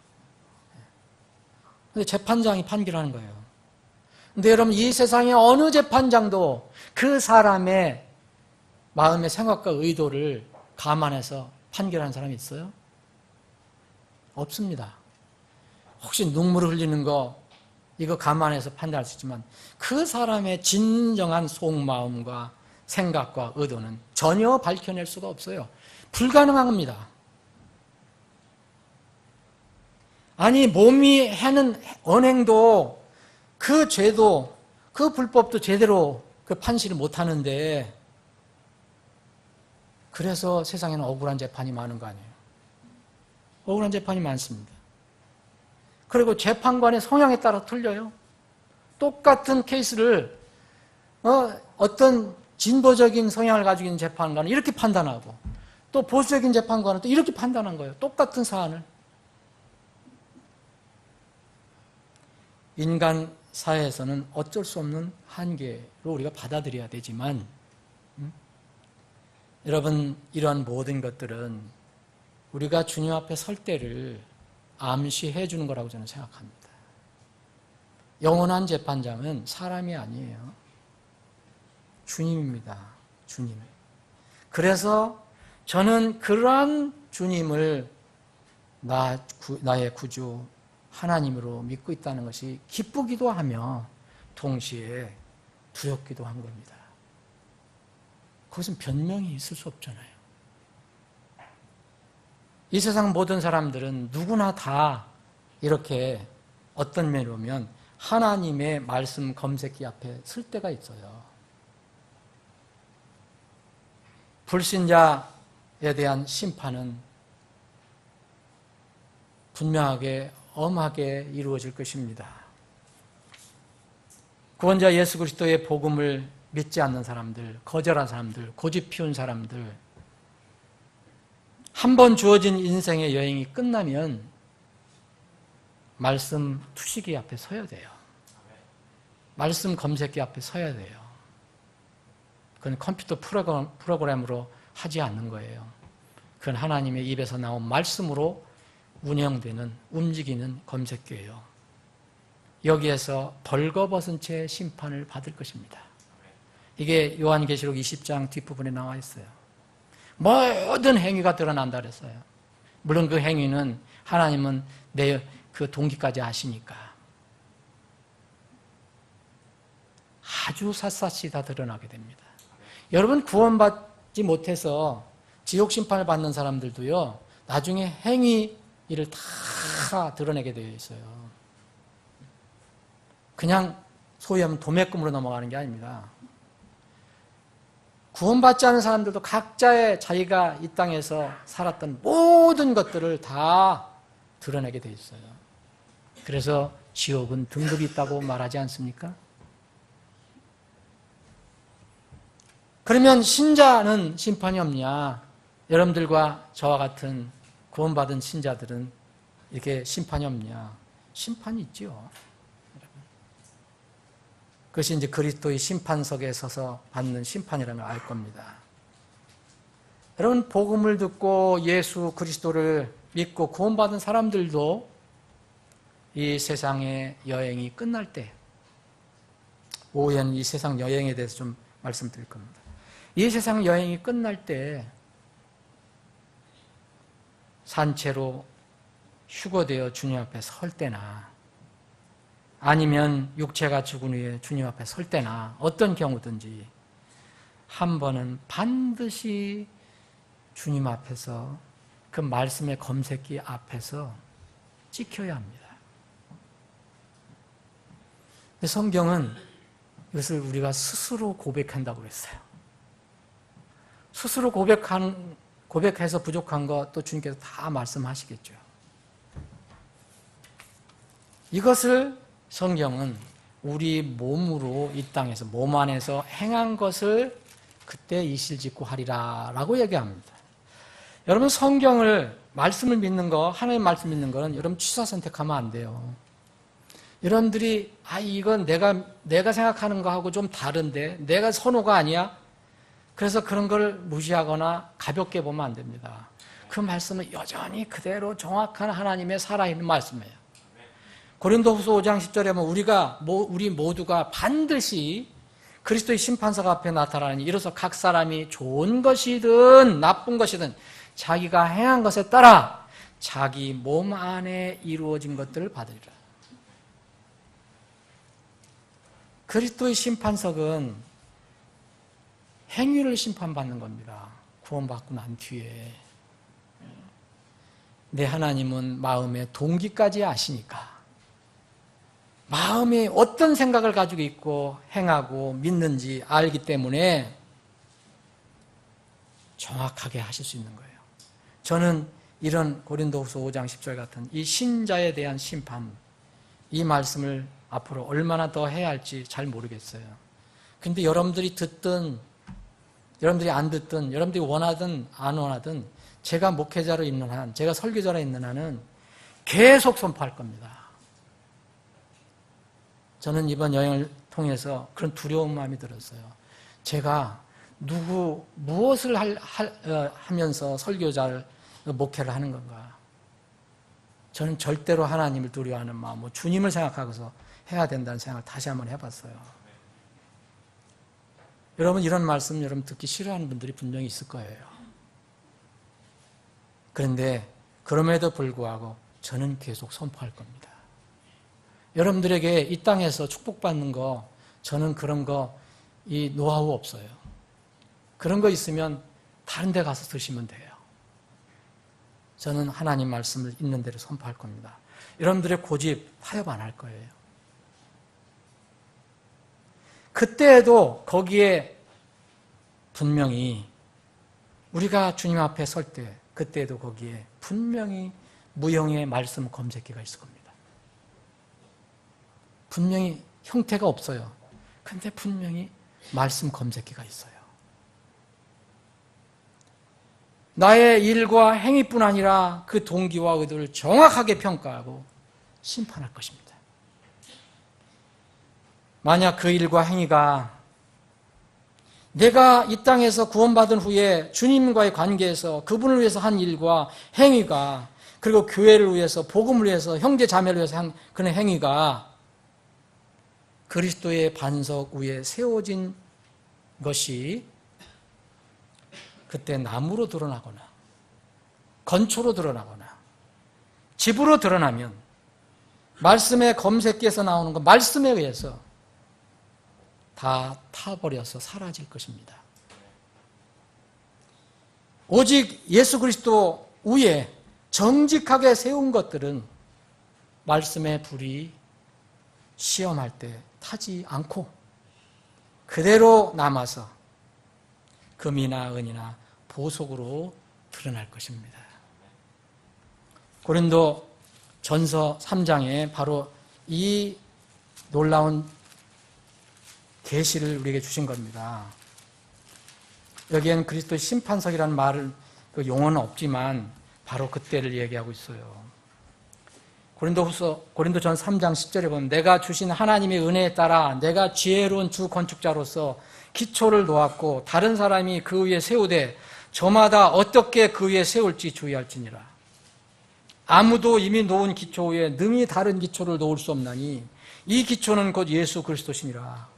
근데 재판장이 판결하는 거예요. 근데 여러분 이 세상의 어느 재판장도 그 사람의 마음의 생각과 의도를 감안해서 판결하는 사람이 있어요? 없습니다. 혹시 눈물을 흘리는 거 이거 감안해서 판단할 수 있지만 그 사람의 진정한 속마음과 생각과 의도는 전혀 밝혀낼 수가 없어요. 불가능한 겁니다. 아니 몸이 하는 언행도 그 죄도 그 불법도 제대로 그 판시를 못하는데 그래서 세상에는 억울한 재판이 많은 거 아니에요. 억울한 재판이 많습니다. 그리고 재판관의 성향에 따라 틀려요. 똑같은 케이스를 어떤 진보적인 성향을 가지고 있는 재판관은 이렇게 판단하고 또 보수적인 재판관은 또 이렇게 판단한 거예요. 똑같은 사안을. 인간 사회에서는 어쩔 수 없는 한계로 우리가 받아들여야 되지만 여러분 이러한 모든 것들은 우리가 주님 앞에 설 때를 암시해 주는 거라고 저는 생각합니다. 영원한 재판장은 사람이 아니에요. 주님입니다. 주님. 그래서 저는 그러한 주님을 나의 구주, 하나님으로 믿고 있다는 것이 기쁘기도 하며 동시에 두렵기도 한 겁니다. 그것은 변명이 있을 수 없잖아요. 이 세상 모든 사람들은 누구나 다 이렇게 어떤 면으로 보면 하나님의 말씀 검색기 앞에 설 때가 있어요. 불신자에 대한 심판은 분명하게 엄하게 이루어질 것입니다. 구원자 예수 그리스도의 복음을 믿지 않는 사람들, 거절한 사람들, 고집 피운 사람들, 한 번 주어진 인생의 여행이 끝나면 말씀 투시기 앞에 서야 돼요. 말씀 검색기 앞에 서야 돼요. 그건 컴퓨터 프로그램으로 하지 않는 거예요. 그건 하나님의 입에서 나온 말씀으로 운영되는, 움직이는 검색기예요. 여기에서 벌거벗은 채 심판을 받을 것입니다. 이게 요한계시록 20장 뒷부분에 나와 있어요. 모든 행위가 드러난다 그랬어요. 물론 그 행위는 하나님은 내 그 동기까지 아시니까 아주 샅샅이 다 드러나게 됩니다. 여러분 구원받지 못해서 지옥 심판을 받는 사람들도요, 나중에 행위를 다 드러내게 되어 있어요. 그냥 소위 하면 도매금으로 넘어가는 게 아닙니다. 구원받지 않은 사람들도 각자의 자기가 이 땅에서 살았던 모든 것들을 다 드러내게 되어 있어요. 그래서 지옥은 등급이 있다고 말하지 않습니까? 그러면 신자는 심판이 없냐? 여러분들과 저와 같은 구원받은 신자들은 이렇게 심판이 없냐? 심판이 있지요. 그것이 이제 그리스도의 심판석에 서서 받는 심판이라는 걸 알 겁니다. 여러분, 복음을 듣고 예수 그리스도를 믿고 구원받은 사람들도 이 세상의 여행이 끝날 때, 오후에는 이 세상 여행에 대해서 좀 말씀드릴 겁니다. 이 세상 여행이 끝날 때 산채로 휴거되어 주님 앞에 설 때나 아니면 육체가 죽은 후에 주님 앞에 설 때나 어떤 경우든지 한 번은 반드시 주님 앞에서 그 말씀의 검색기 앞에서 찍혀야 합니다. 근데 성경은 이것을 우리가 스스로 고백한다고 그랬어요. 스스로 고백해서 부족한 것 또 주님께서 다 말씀하시겠죠. 이것을 성경은 우리 몸으로 이 땅에서 몸 안에서 행한 것을 그때 이실직고 하리라 라고 얘기합니다. 여러분 성경을 말씀을 믿는 거, 하나님 말씀 믿는 거는 여러분 취사 선택하면 안 돼요. 여러분들이 이건 내가 생각하는 거하고 좀 다른데 내가 선호가 아니야? 그래서 그런 걸 무시하거나 가볍게 보면 안 됩니다. 그 말씀은 여전히 그대로 정확한 하나님의 살아있는 말씀이에요. 고린도후서 5장 10절에 보면 우리 모두가 반드시 그리스도의 심판석 앞에 나타나니 이로써 각 사람이 좋은 것이든 나쁜 것이든 자기가 행한 것에 따라 자기 몸 안에 이루어진 것들을 받으리라. 그리스도의 심판석은 행위를 심판받는 겁니다. 구원받고 난 뒤에. 내 하나님은 마음의 동기까지 아시니까 마음이 어떤 생각을 가지고 있고 행하고 믿는지 알기 때문에 정확하게 하실 수 있는 거예요. 저는 이런 고린도후서 5장 10절 같은 이 신자에 대한 심판, 이 말씀을 앞으로 얼마나 더 해야 할지 잘 모르겠어요. 근데 여러분들이 듣든 여러분들이 안 듣든 여러분들이 원하든 안 원하든 제가 목회자로 있는 한, 제가 설교자로 있는 한은 계속 선포할 겁니다. 저는 이번 여행을 통해서 그런 두려운 마음이 들었어요. 제가 무엇을 하면서 설교자를 목회를 하는 건가? 저는 절대로 하나님을 두려워하는 마음으로 주님을 생각하고서 해야 된다는 생각을 다시 한번 해봤어요. 여러분 이런 말씀 여러분 듣기 싫어하는 분들이 분명히 있을 거예요. 그런데 그럼에도 불구하고 저는 계속 선포할 겁니다. 여러분들에게 이 땅에서 축복받는 거, 저는 그런 거, 이 노하우 없어요. 그런 거 있으면 다른 데 가서 드시면 돼요. 저는 하나님 말씀을 있는 대로 선포할 겁니다. 여러분들의 고집 타협 안 할 거예요. 그때에도 거기에 분명히 우리가 주님 앞에 설 때, 그때에도 거기에 분명히 무형의 말씀 검색기가 있을 겁니다. 분명히 형태가 없어요. 근데 분명히 말씀 검색기가 있어요. 나의 일과 행위뿐 아니라 그 동기와 의도를 정확하게 평가하고 심판할 것입니다. 만약 그 일과 행위가 내가 이 땅에서 구원받은 후에 주님과의 관계에서 그분을 위해서 한 일과 행위가, 그리고 교회를 위해서, 복음을 위해서, 형제 자매를 위해서 한 그런 행위가 그리스도의 반석 위에 세워진 것이 그때 나무로 드러나거나 건초로 드러나거나 집으로 드러나면 말씀의 검색기에서 나오는 것, 말씀에 의해서 다 타버려서 사라질 것입니다. 오직 예수 그리스도 위에 정직하게 세운 것들은 말씀의 불이 시험할 때 타지 않고 그대로 남아서 금이나 은이나 보석으로 드러날 것입니다. 고린도 전서 3장에 바로 이 놀라운 계시를 우리에게 주신 겁니다. 여기에는 그리스도의 심판석이라는 말을, 그 용어는 없지만 바로 그때를 얘기하고 있어요. 고린도전 3장 10절에 보면 내가 주신 하나님의 은혜에 따라 내가 지혜로운 주 건축자로서 기초를 놓았고 다른 사람이 그 위에 세우되 저마다 어떻게 그 위에 세울지 주의할지니라. 아무도 이미 놓은 기초 위에 능히 다른 기초를 놓을 수 없나니 이 기초는 곧 예수 그리스도시니라.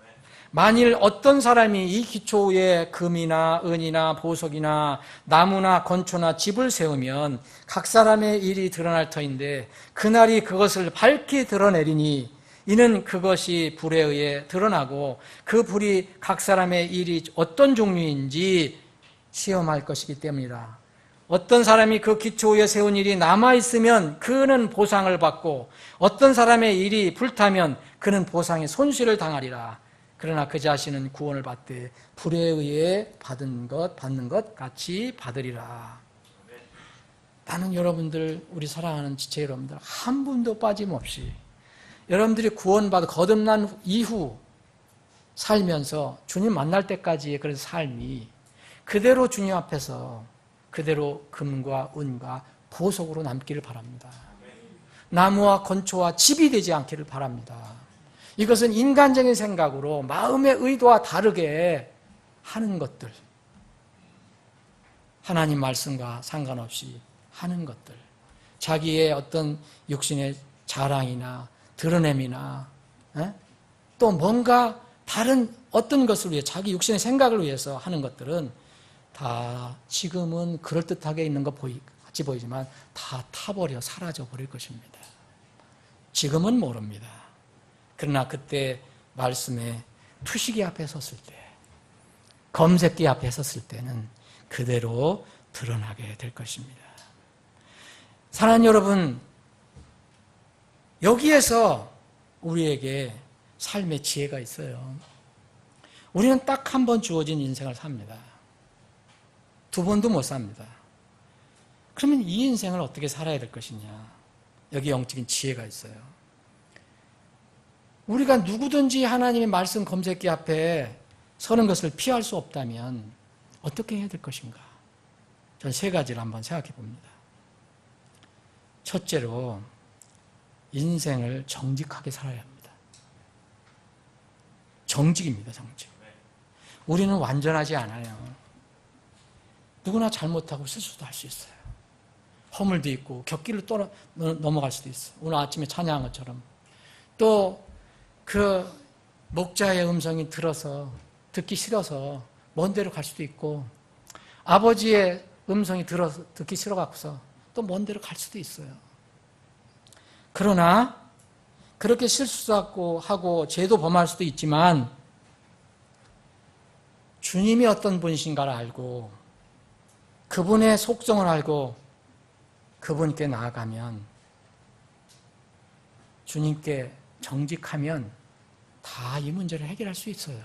만일 어떤 사람이 이 기초 위에 금이나 은이나 보석이나 나무나 건초나 집을 세우면 각 사람의 일이 드러날 터인데 그날이 그것을 밝히 드러내리니 이는 그것이 불에 의해 드러나고 그 불이 각 사람의 일이 어떤 종류인지 시험할 것이기 때문이라. 어떤 사람이 그 기초 위에 세운 일이 남아있으면 그는 보상을 받고 어떤 사람의 일이 불타면 그는 보상의 손실을 당하리라. 그러나 그 자신은 구원을 받되 불에 의해 받는 것 같이 받으리라. 나는 여러분들, 우리 사랑하는 지체 여러분들 한 분도 빠짐없이 여러분들이 구원받아 거듭난 이후 살면서 주님 만날 때까지의 그런 삶이 그대로 주님 앞에서 그대로 금과 은과 보석으로 남기를 바랍니다. 나무와 건초와 집이 되지 않기를 바랍니다. 이것은 인간적인 생각으로 마음의 의도와 다르게 하는 것들, 하나님 말씀과 상관없이 하는 것들, 자기의 어떤 육신의 자랑이나 드러냄이나 또 뭔가 다른 어떤 것을 위해 자기 육신의 생각을 위해서 하는 것들은 다 지금은 그럴듯하게 있는 것 같이 보이지만 다 타버려 사라져 버릴 것입니다. 지금은 모릅니다. 그러나 그때 말씀에 투시기 앞에 섰을 때, 검색기 앞에 섰을 때는 그대로 드러나게 될 것입니다. 사랑하는 여러분, 여기에서 우리에게 삶의 지혜가 있어요. 우리는 딱 한 번 주어진 인생을 삽니다. 두 번도 못 삽니다. 그러면 이 인생을 어떻게 살아야 될 것이냐? 여기 영적인 지혜가 있어요. 우리가 누구든지 하나님의 말씀 검색기 앞에 서는 것을 피할 수 없다면 어떻게 해야 될 것인가? 전 세 가지를 한번 생각해 봅니다. 첫째로 인생을 정직하게 살아야 합니다. 정직입니다, 정직. 우리는 완전하지 않아요. 누구나 잘못하고 실수도 할 수 있어요. 허물도 있고 곁길로 넘어갈 수도 있어요. 오늘 아침에 찬양한 것처럼 또 그 목자의 음성이 듣기 싫어서 먼 데로 갈 수도 있고 아버지의 음성이 듣기 싫어갖고서 또 먼 데로 갈 수도 있어요. 그러나 그렇게 실수하고 하고 죄도 범할 수도 있지만 주님이 어떤 분이신가를 알고 그분의 속성을 알고 그분께 나아가면 주님께 정직하면 다 이 문제를 해결할 수 있어요.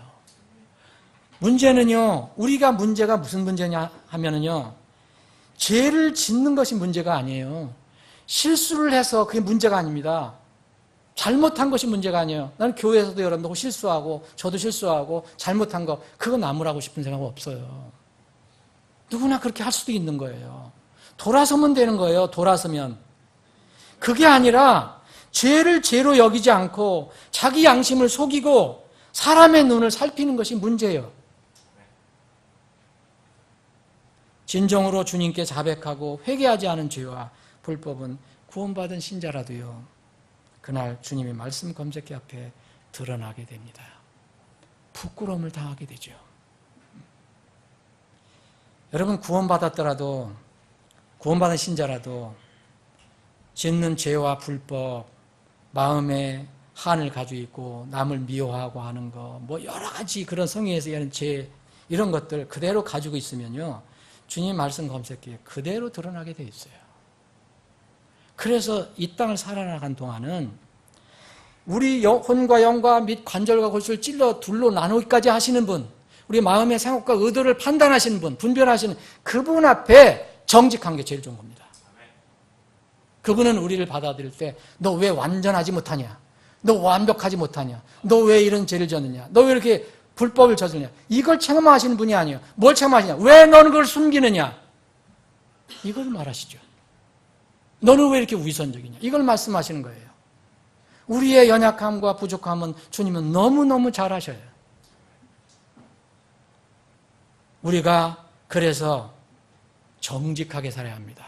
문제는요, 우리가 문제가 무슨 문제냐 하면은요, 죄를 짓는 것이 문제가 아니에요. 실수를 해서 그게 문제가 아닙니다. 잘못한 것이 문제가 아니에요. 나는 교회에서도 여러분들 실수하고 저도 실수하고 잘못한 거 그거 나무라고 싶은 생각 없어요. 누구나 그렇게 할 수도 있는 거예요. 돌아서면 되는 거예요. 돌아서면. 그게 아니라 죄를 죄로 여기지 않고 자기 양심을 속이고 사람의 눈을 살피는 것이 문제예요. 진정으로 주님께 자백하고 회개하지 않은 죄와 불법은 구원받은 신자라도요, 그날 주님의 말씀 검색기 앞에 드러나게 됩니다. 부끄러움을 당하게 되죠. 여러분, 구원받았더라도, 구원받은 신자라도 짓는 죄와 불법, 마음에 한을 가지고 있고 남을 미워하고 하는 거, 뭐 여러 가지 그런 성의에서 하는 죄, 이런 것들 그대로 가지고 있으면요, 주님 말씀 검색기에 그대로 드러나게 돼 있어요. 그래서 이 땅을 살아나간 동안은 우리 혼과 영과 및 관절과 골수를 찔러 둘로 나누기까지 하시는 분, 우리 마음의 생각과 의도를 판단하시는 분, 분별하시는 그분 앞에 정직한 게 제일 좋은 겁니다. 그분은 우리를 받아들일 때 너 왜 완전하지 못하냐? 너 완벽하지 못하냐? 너 왜 이런 죄를 졌느냐? 너 왜 이렇게 불법을 저지르냐? 이걸 체험하시는 분이 아니에요. 뭘 체험하시냐? 왜 너는 그걸 숨기느냐? 이걸 말하시죠. 너는 왜 이렇게 위선적이냐? 이걸 말씀하시는 거예요. 우리의 연약함과 부족함은 주님은 너무너무 잘 아셔요. 우리가 그래서 정직하게 살아야 합니다.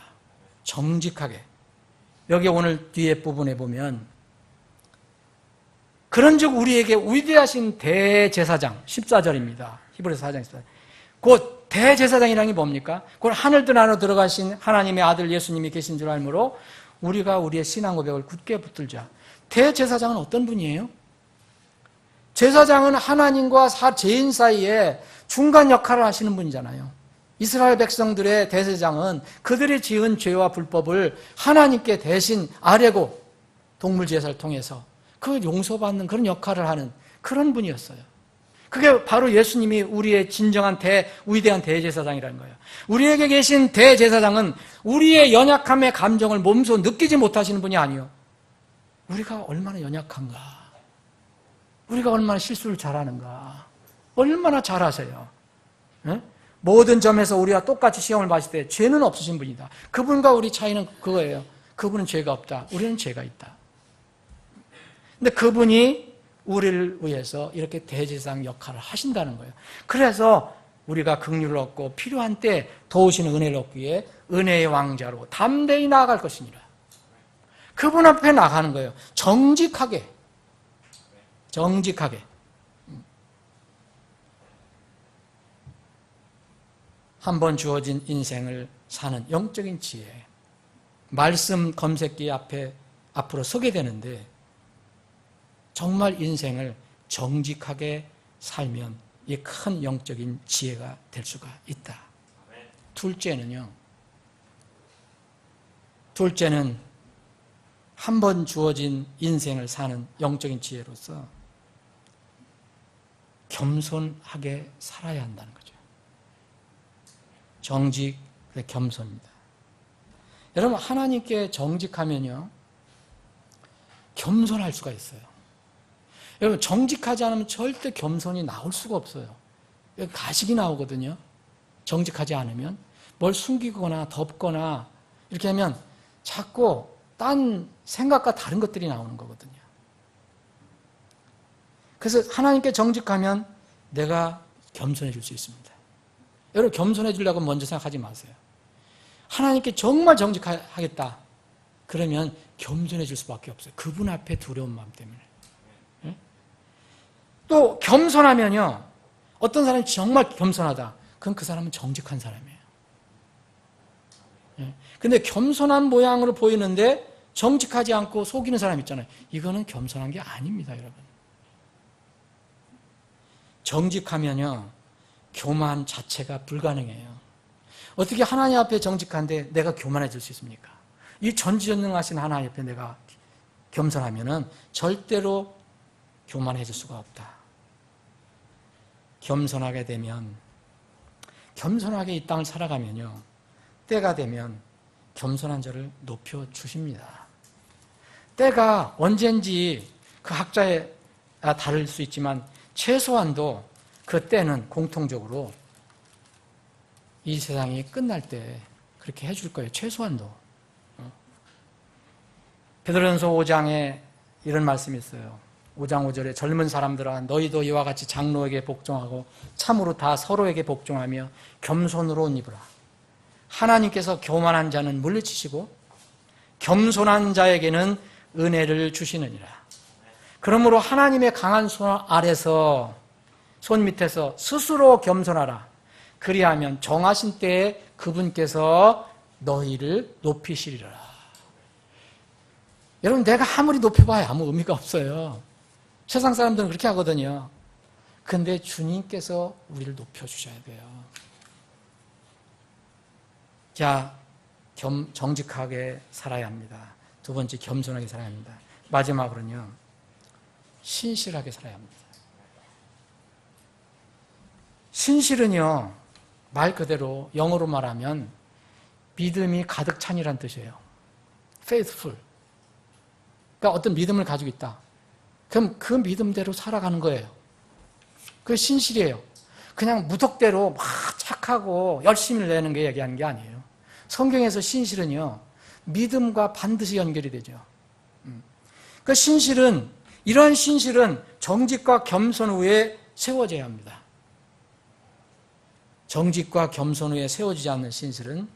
정직하게. 여기 오늘 뒤에 부분에 보면 그런즉 우리에게 위대하신 대제사장 14절입니다. 히브리서 4장 14절. 곧 대제사장이라는 게 뭡니까? 곧 하늘들 안으로 들어가신 하나님의 아들 예수님이 계신 줄 알므로 우리가 우리의 신앙 고백을 굳게 붙들자. 대제사장은 어떤 분이에요? 제사장은 하나님과 죄인 사이에 중간 역할을 하시는 분이잖아요. 이스라엘 백성들의 대제사장은 그들이 지은 죄와 불법을 하나님께 대신 아뢰고 동물 제사를 통해서 그 용서받는 그런 역할을 하는 그런 분이었어요. 그게 바로 예수님이 우리의 진정한 위대한 대제사장이라는 거예요. 우리에게 계신 대제사장은 우리의 연약함의 감정을 몸소 느끼지 못하시는 분이 아니에요. 우리가 얼마나 연약한가, 우리가 얼마나 실수를 잘하는가, 얼마나 잘하세요. 네? 모든 점에서 우리와 똑같이 시험을 받을 때 죄는 없으신 분이다. 그분과 우리 차이는 그거예요. 그분은 죄가 없다. 우리는 죄가 있다. 근데 그분이 우리를 위해서 이렇게 대제사장 역할을 하신다는 거예요. 그래서 우리가 긍휼을 얻고 필요한 때 도우시는 은혜를 얻기 위해 은혜의 왕자로 담대히 나아갈 것이니라. 그분 앞에 나가는 거예요. 정직하게. 정직하게. 한 번 주어진 인생을 사는 영적인 지혜. 말씀 검색기 앞으로 서게 되는데 정말 인생을 정직하게 살면 이 큰 영적인 지혜가 될 수가 있다. 둘째는 한 번 주어진 인생을 사는 영적인 지혜로서 겸손하게 살아야 한다는 거죠. 정직, 겸손입니다. 여러분, 하나님께 정직하면요, 겸손할 수가 있어요. 여러분, 정직하지 않으면 절대 겸손이 나올 수가 없어요. 가식이 나오거든요. 정직하지 않으면. 뭘 숨기거나 덮거나 이렇게 하면 자꾸 딴 생각과 다른 것들이 나오는 거거든요. 그래서 하나님께 정직하면 내가 겸손해질 수 있습니다. 여러분, 겸손해지려고 먼저 생각하지 마세요. 하나님께 정말 정직하겠다. 그러면 겸손해질 수밖에 없어요. 그분 앞에 두려운 마음 때문에. 또 겸손하면요, 어떤 사람이 정말 겸손하다. 그럼 그 사람은 정직한 사람이에요. 근데 겸손한 모양으로 보이는데 정직하지 않고 속이는 사람 있잖아요. 이거는 겸손한 게 아닙니다, 여러분. 정직하면요, 교만 자체가 불가능해요. 어떻게 하나님 앞에 정직한데 내가 교만해질 수 있습니까? 이 전지전능하신 하나님 앞에 내가 겸손하면은 절대로 교만해질 수가 없다. 겸손하게 되면, 겸손하게 이 땅을 살아가면요, 때가 되면 겸손한 자를 높여주십니다. 때가 언젠지 그 각자에 다를 수 있지만 최소한도 그 때는 공통적으로 이 세상이 끝날 때 그렇게 해줄 거예요. 최소한도. 베드로전서 5장에 이런 말씀이 있어요. 5장 5절에 젊은 사람들아 너희도 이와 같이 장로에게 복종하고 참으로 다 서로에게 복종하며 겸손으로 옷 입으라. 하나님께서 교만한 자는 물리치시고 겸손한 자에게는 은혜를 주시느니라. 그러므로 하나님의 강한 손 아래서, 손 밑에서 스스로 겸손하라. 그리하면 정하신 때에 그분께서 너희를 높이시리라. 여러분, 내가 아무리 높여봐야 아무 의미가 없어요. 세상 사람들은 그렇게 하거든요. 근데 주님께서 우리를 높여주셔야 돼요. 자, 정직하게 살아야 합니다. 두 번째, 겸손하게 살아야 합니다. 마지막으로는요, 신실하게 살아야 합니다. 신실은요, 말 그대로 영어로 말하면 믿음이 가득 찬이란 뜻이에요. faithful. 그러니까 어떤 믿음을 가지고 있다. 그럼 그 믿음대로 살아가는 거예요. 그게 신실이에요. 그냥 무턱대로 막 착하고 열심히 내는 게 얘기하는 게 아니에요. 성경에서 신실은요, 믿음과 반드시 연결이 되죠. 그 신실은, 이러한 신실은 정직과 겸손 후에 세워져야 합니다. 정직과 겸손 후에 세워지지 않는 신실은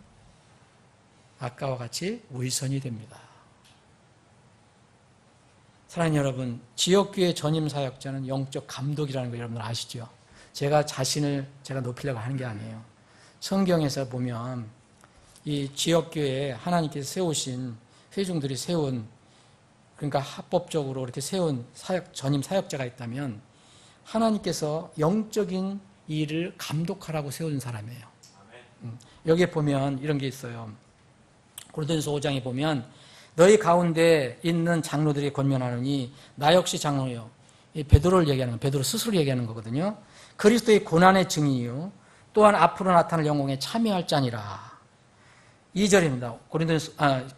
아까와 같이 위선이 됩니다. 사랑하는 여러분, 지역교회 전임 사역자는 영적 감독이라는 거 여러분들 아시죠? 제가 자신을 제가 높이려고 하는 게 아니에요. 성경에서 보면 이 지역교회에 하나님께서 세우신, 회중들이 세운, 그러니까 합법적으로 이렇게 세운 전임 사역자가 있다면 하나님께서 영적인 일을 감독하라고 세운 사람이에요. 여기에 보면 이런 게 있어요. 고린도전서 5장에 보면 너희 가운데 있는 장로들이 권면하노니 나 역시 장로요. 이 베드로를 얘기하는 거, 베드로 스스로 얘기하는 거거든요. 그리스도의 고난의 증인이요 또한 앞으로 나타날 영광에 참여할 자니라. 2절입니다.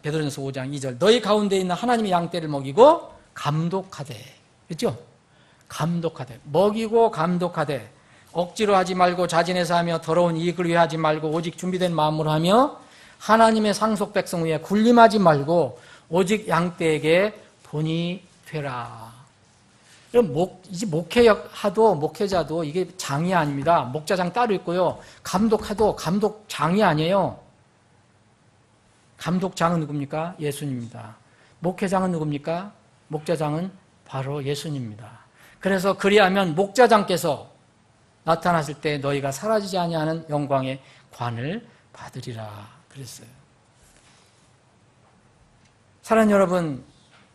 베드로전서 5장 2절. 너희 가운데 있는 하나님의 양떼를 먹이고 감독하되. 그렇죠? 감독하되. 먹이고 감독하되. 억지로 하지 말고 자진해서 하며 더러운 이익을 위해 하지 말고 오직 준비된 마음으로 하며 하나님의 상속 백성 위에 군림하지 말고 오직 양떼에게 본이 되라. 이제 목회자도 이게 장이 아닙니다. 목자장 따로 있고요. 감독하도 감독장이 아니에요. 감독장은 누굽니까? 예수님입니다. 목회장은 누굽니까? 목자장은 바로 예수님입니다. 그래서 그리하면 목자장께서 나타나실 때 너희가 사라지지 아니하는 영광의 관을 받으리라 그랬어요. 사랑하는 여러분,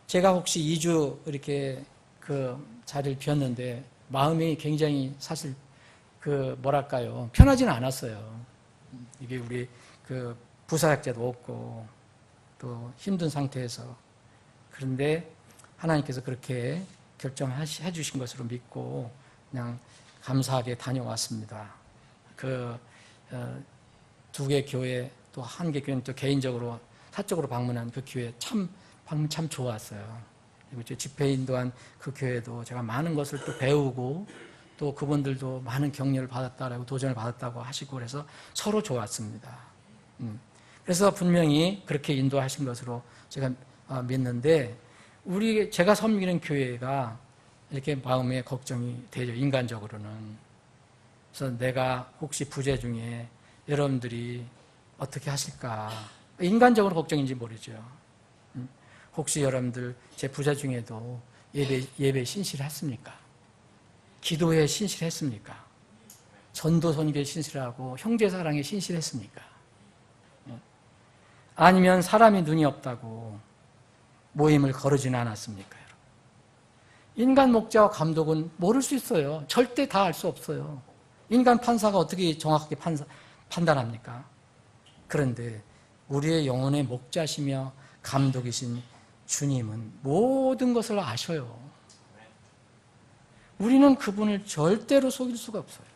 제가 혹시 2주 이렇게 그 자리를 비웠는데 마음이 굉장히 사실 편하지는 않았어요. 이게 우리 부사역자도 없고 또 힘든 상태에서. 그런데 하나님께서 그렇게 결정해 주신 것으로 믿고 그냥 감사하게 다녀왔습니다. 두 개 교회 또 한 개 교회는 또 개인적으로 사적으로 방문한 그 교회 참 좋았어요. 그리고 집회 인도한 그 교회도 제가 많은 것을 또 배우고 또 그분들도 많은 격려를 받았다라고 도전을 받았다고 하시고 그래서 서로 좋았습니다. 그래서 분명히 그렇게 인도하신 것으로 제가 믿는데 제가 섬기는 교회가 이렇게 마음에 걱정이 되죠. 인간적으로는. 그래서 내가 혹시 부재 중에 여러분들이 어떻게 하실까? 인간적으로 걱정인지 모르죠. 혹시 여러분들 제 부재 중에도 예배 신실했습니까? 기도에 신실했습니까? 전도 선교에 신실하고 형제 사랑에 신실했습니까? 아니면 사람이 눈이 없다고 모임을 거르지는 않았습니까? 여러분? 인간 목자와 감독은 모를 수 있어요. 절대 다 알 수 없어요. 인간 판사가 어떻게 정확하게 판단합니까? 그런데 우리의 영혼의 목자시며 감독이신 주님은 모든 것을 아셔요. 우리는 그분을 절대로 속일 수가 없어요.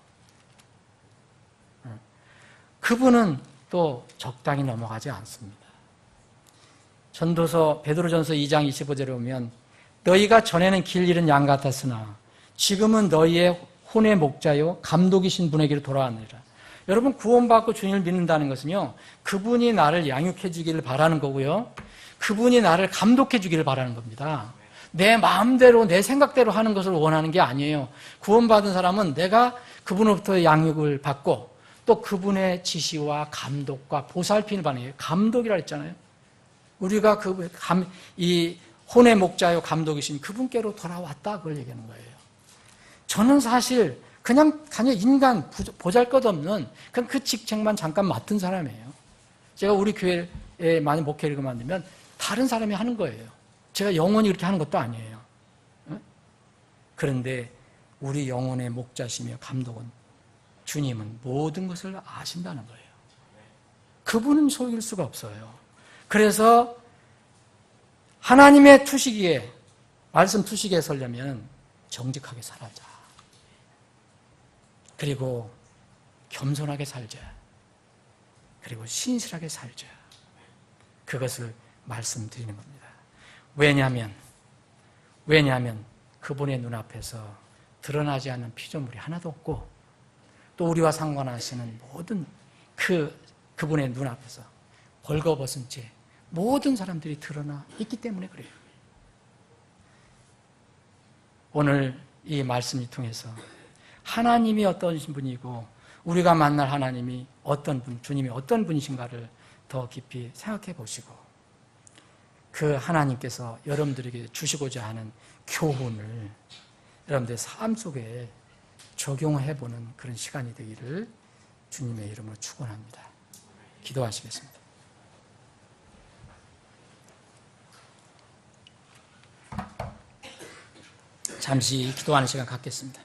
그분은 또 적당히 넘어가지 않습니다. 전도서 베드로전서 2장 25절에 보면 너희가 전에는 길 잃은 양 같았으나 지금은 너희의 혼의 목자요 감독이신 분에게로 돌아왔느니라. 여러분 구원받고 주님을 믿는다는 것은요 그분이 나를 양육해 주기를 바라는 거고요 그분이 나를 감독해 주기를 바라는 겁니다. 내 마음대로 내 생각대로 하는 것을 원하는 게 아니에요. 구원받은 사람은 내가 그분으로부터 양육을 받고 또 그분의 지시와 감독과 보살핌을 받는 게 감독이라 했잖아요. 우리가 이 혼의 목자요 감독이신 그분께로 돌아왔다 그걸 얘기하는 거예요. 저는 사실 그냥 인간 보잘것없는 그냥 그 직책만 잠깐 맡은 사람이에요. 제가 우리 교회에 많이 목회를 만들면 다른 사람이 하는 거예요. 제가 영원히 그렇게 하는 것도 아니에요. 그런데 우리 영혼의 목자시며 감독은 주님은 모든 것을 아신다는 거예요. 그분은 속일 수가 없어요. 그래서 하나님의 투시기에 말씀 투시기에 서려면 정직하게 살아자. 그리고 겸손하게 살자. 그리고 신실하게 살자. 그것을 말씀드리는 겁니다. 왜냐하면 그분의 눈앞에서 드러나지 않는 피조물이 하나도 없고 또 우리와 상관하시는 모든 그분의 눈앞에서 벌거벗은 채 모든 사람들이 드러나 있기 때문에 그래요. 오늘 이 말씀을 통해서 하나님이 어떤 분이고 우리가 만날 하나님이 어떤 분, 주님이 어떤 분이신가를 더 깊이 생각해 보시고 그 하나님께서 여러분들에게 주시고자 하는 교훈을 여러분들의 삶 속에 적용해 보는 그런 시간이 되기를 주님의 이름으로 축원합니다. 기도하시겠습니다. 잠시 기도하는 시간 갖겠습니다.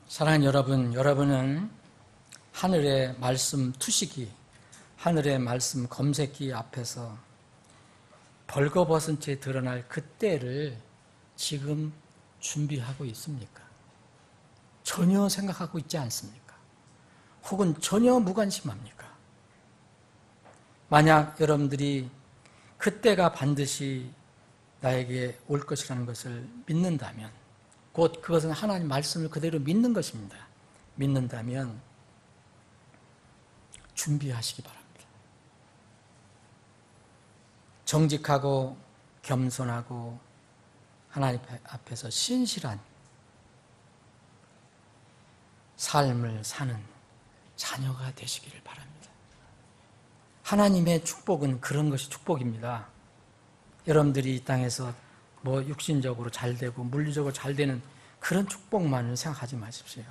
사랑하는 여러분, 여러분은 하늘의 말씀 투시기, 하늘의 말씀 검색기 앞에서 벌거벗은 채 드러날 그때를 지금 준비하고 있습니까? 전혀 생각하고 있지 않습니까? 혹은 전혀 무관심합니까? 만약 여러분들이 그때가 반드시 나에게 올 것이라는 것을 믿는다면 곧 그것은 하나님 말씀을 그대로 믿는 것입니다. 믿는다면 준비하시기 바랍니다. 정직하고 겸손하고 하나님 앞에서 신실한 삶을 사는 자녀가 되시기를 바랍니다. 하나님의 축복은 그런 것이 축복입니다. 여러분들이 이 땅에서 육신적으로 잘 되고 물리적으로 잘 되는 그런 축복만을 생각하지 마십시오.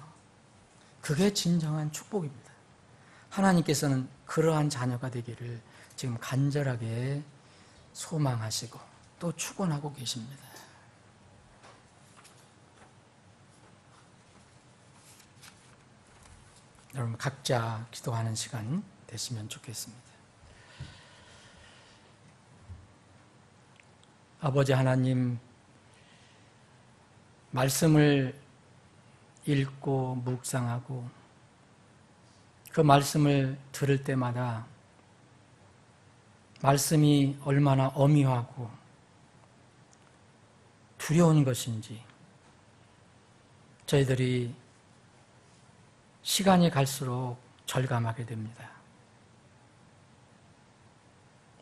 그게 진정한 축복입니다. 하나님께서는 그러한 자녀가 되기를 지금 간절하게 소망하시고 또 축원하고 계십니다. 여러분 각자 기도하는 시간 되시면 좋겠습니다. 아버지 하나님, 말씀을 읽고 묵상하고 그 말씀을 들을 때마다 말씀이 얼마나 엄미하고 두려운 것인지 저희들이 시간이 갈수록 절감하게 됩니다.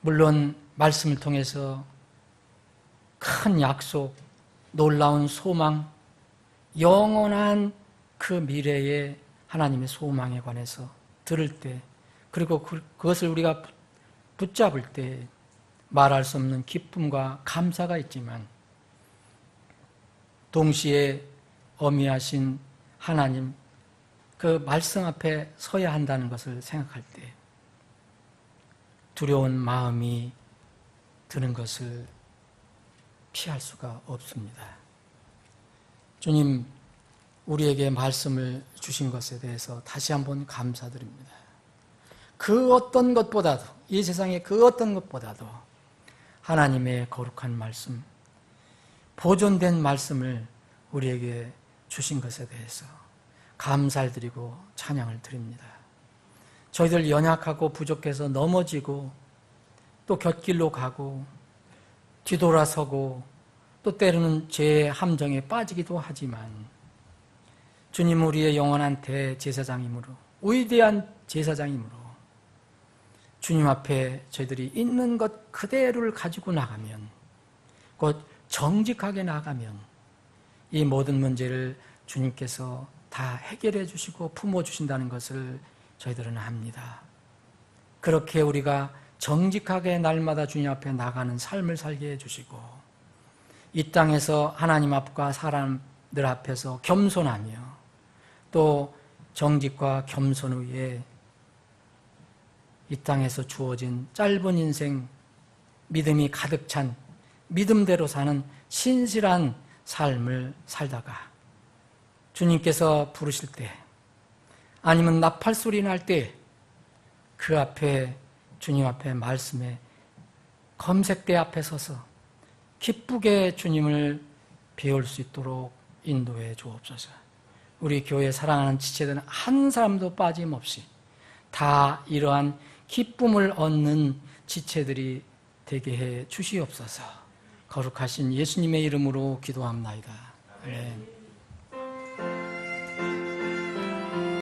물론 말씀을 통해서 큰 약속, 놀라운 소망, 영원한 그 미래의 하나님의 소망에 관해서 들을 때, 그리고 그것을 우리가 붙잡을 때 말할 수 없는 기쁨과 감사가 있지만 동시에 어미하신 하나님, 그 말씀 앞에 서야 한다는 것을 생각할 때 두려운 마음이 드는 것을 피할 수가 없습니다. 주님, 우리에게 말씀을 주신 것에 대해서 다시 한번 감사드립니다. 그 어떤 것보다도, 이 세상의 그 어떤 것보다도 하나님의 거룩한 말씀, 보존된 말씀을 우리에게 주신 것에 대해서 감사를 드리고 찬양을 드립니다. 저희들 연약하고 부족해서 넘어지고 또 곁길로 가고 뒤돌아서고 또 때로는 죄의 함정에 빠지기도 하지만 주님, 우리의 영원한 대제사장이므로, 위대한 제사장이므로 주님 앞에 저희들이 있는 것 그대로를 가지고 나가면, 곧 정직하게 나가면 이 모든 문제를 주님께서 다 해결해 주시고 품어주신다는 것을 저희들은 압니다. 그렇게 우리가 정직하게 날마다 주님 앞에 나가는 삶을 살게 해주시고 이 땅에서 하나님 앞과 사람들 앞에서 겸손하며 또 정직과 겸손 위에 이 땅에서 주어진 짧은 인생, 믿음이 가득 찬 믿음대로 사는 신실한 삶을 살다가 주님께서 부르실 때 아니면 나팔 소리 날 때 그 앞에 주님 앞에 말씀에 검색대 앞에 서서 기쁘게 주님을 배울 수 있도록 인도해 주옵소서. 우리 교회 사랑하는 지체들은 한 사람도 빠짐없이 다 이러한 기쁨을 얻는 지체들이 되게 해 주시옵소서. 거룩하신 예수님의 이름으로 기도합나이다. 아멘.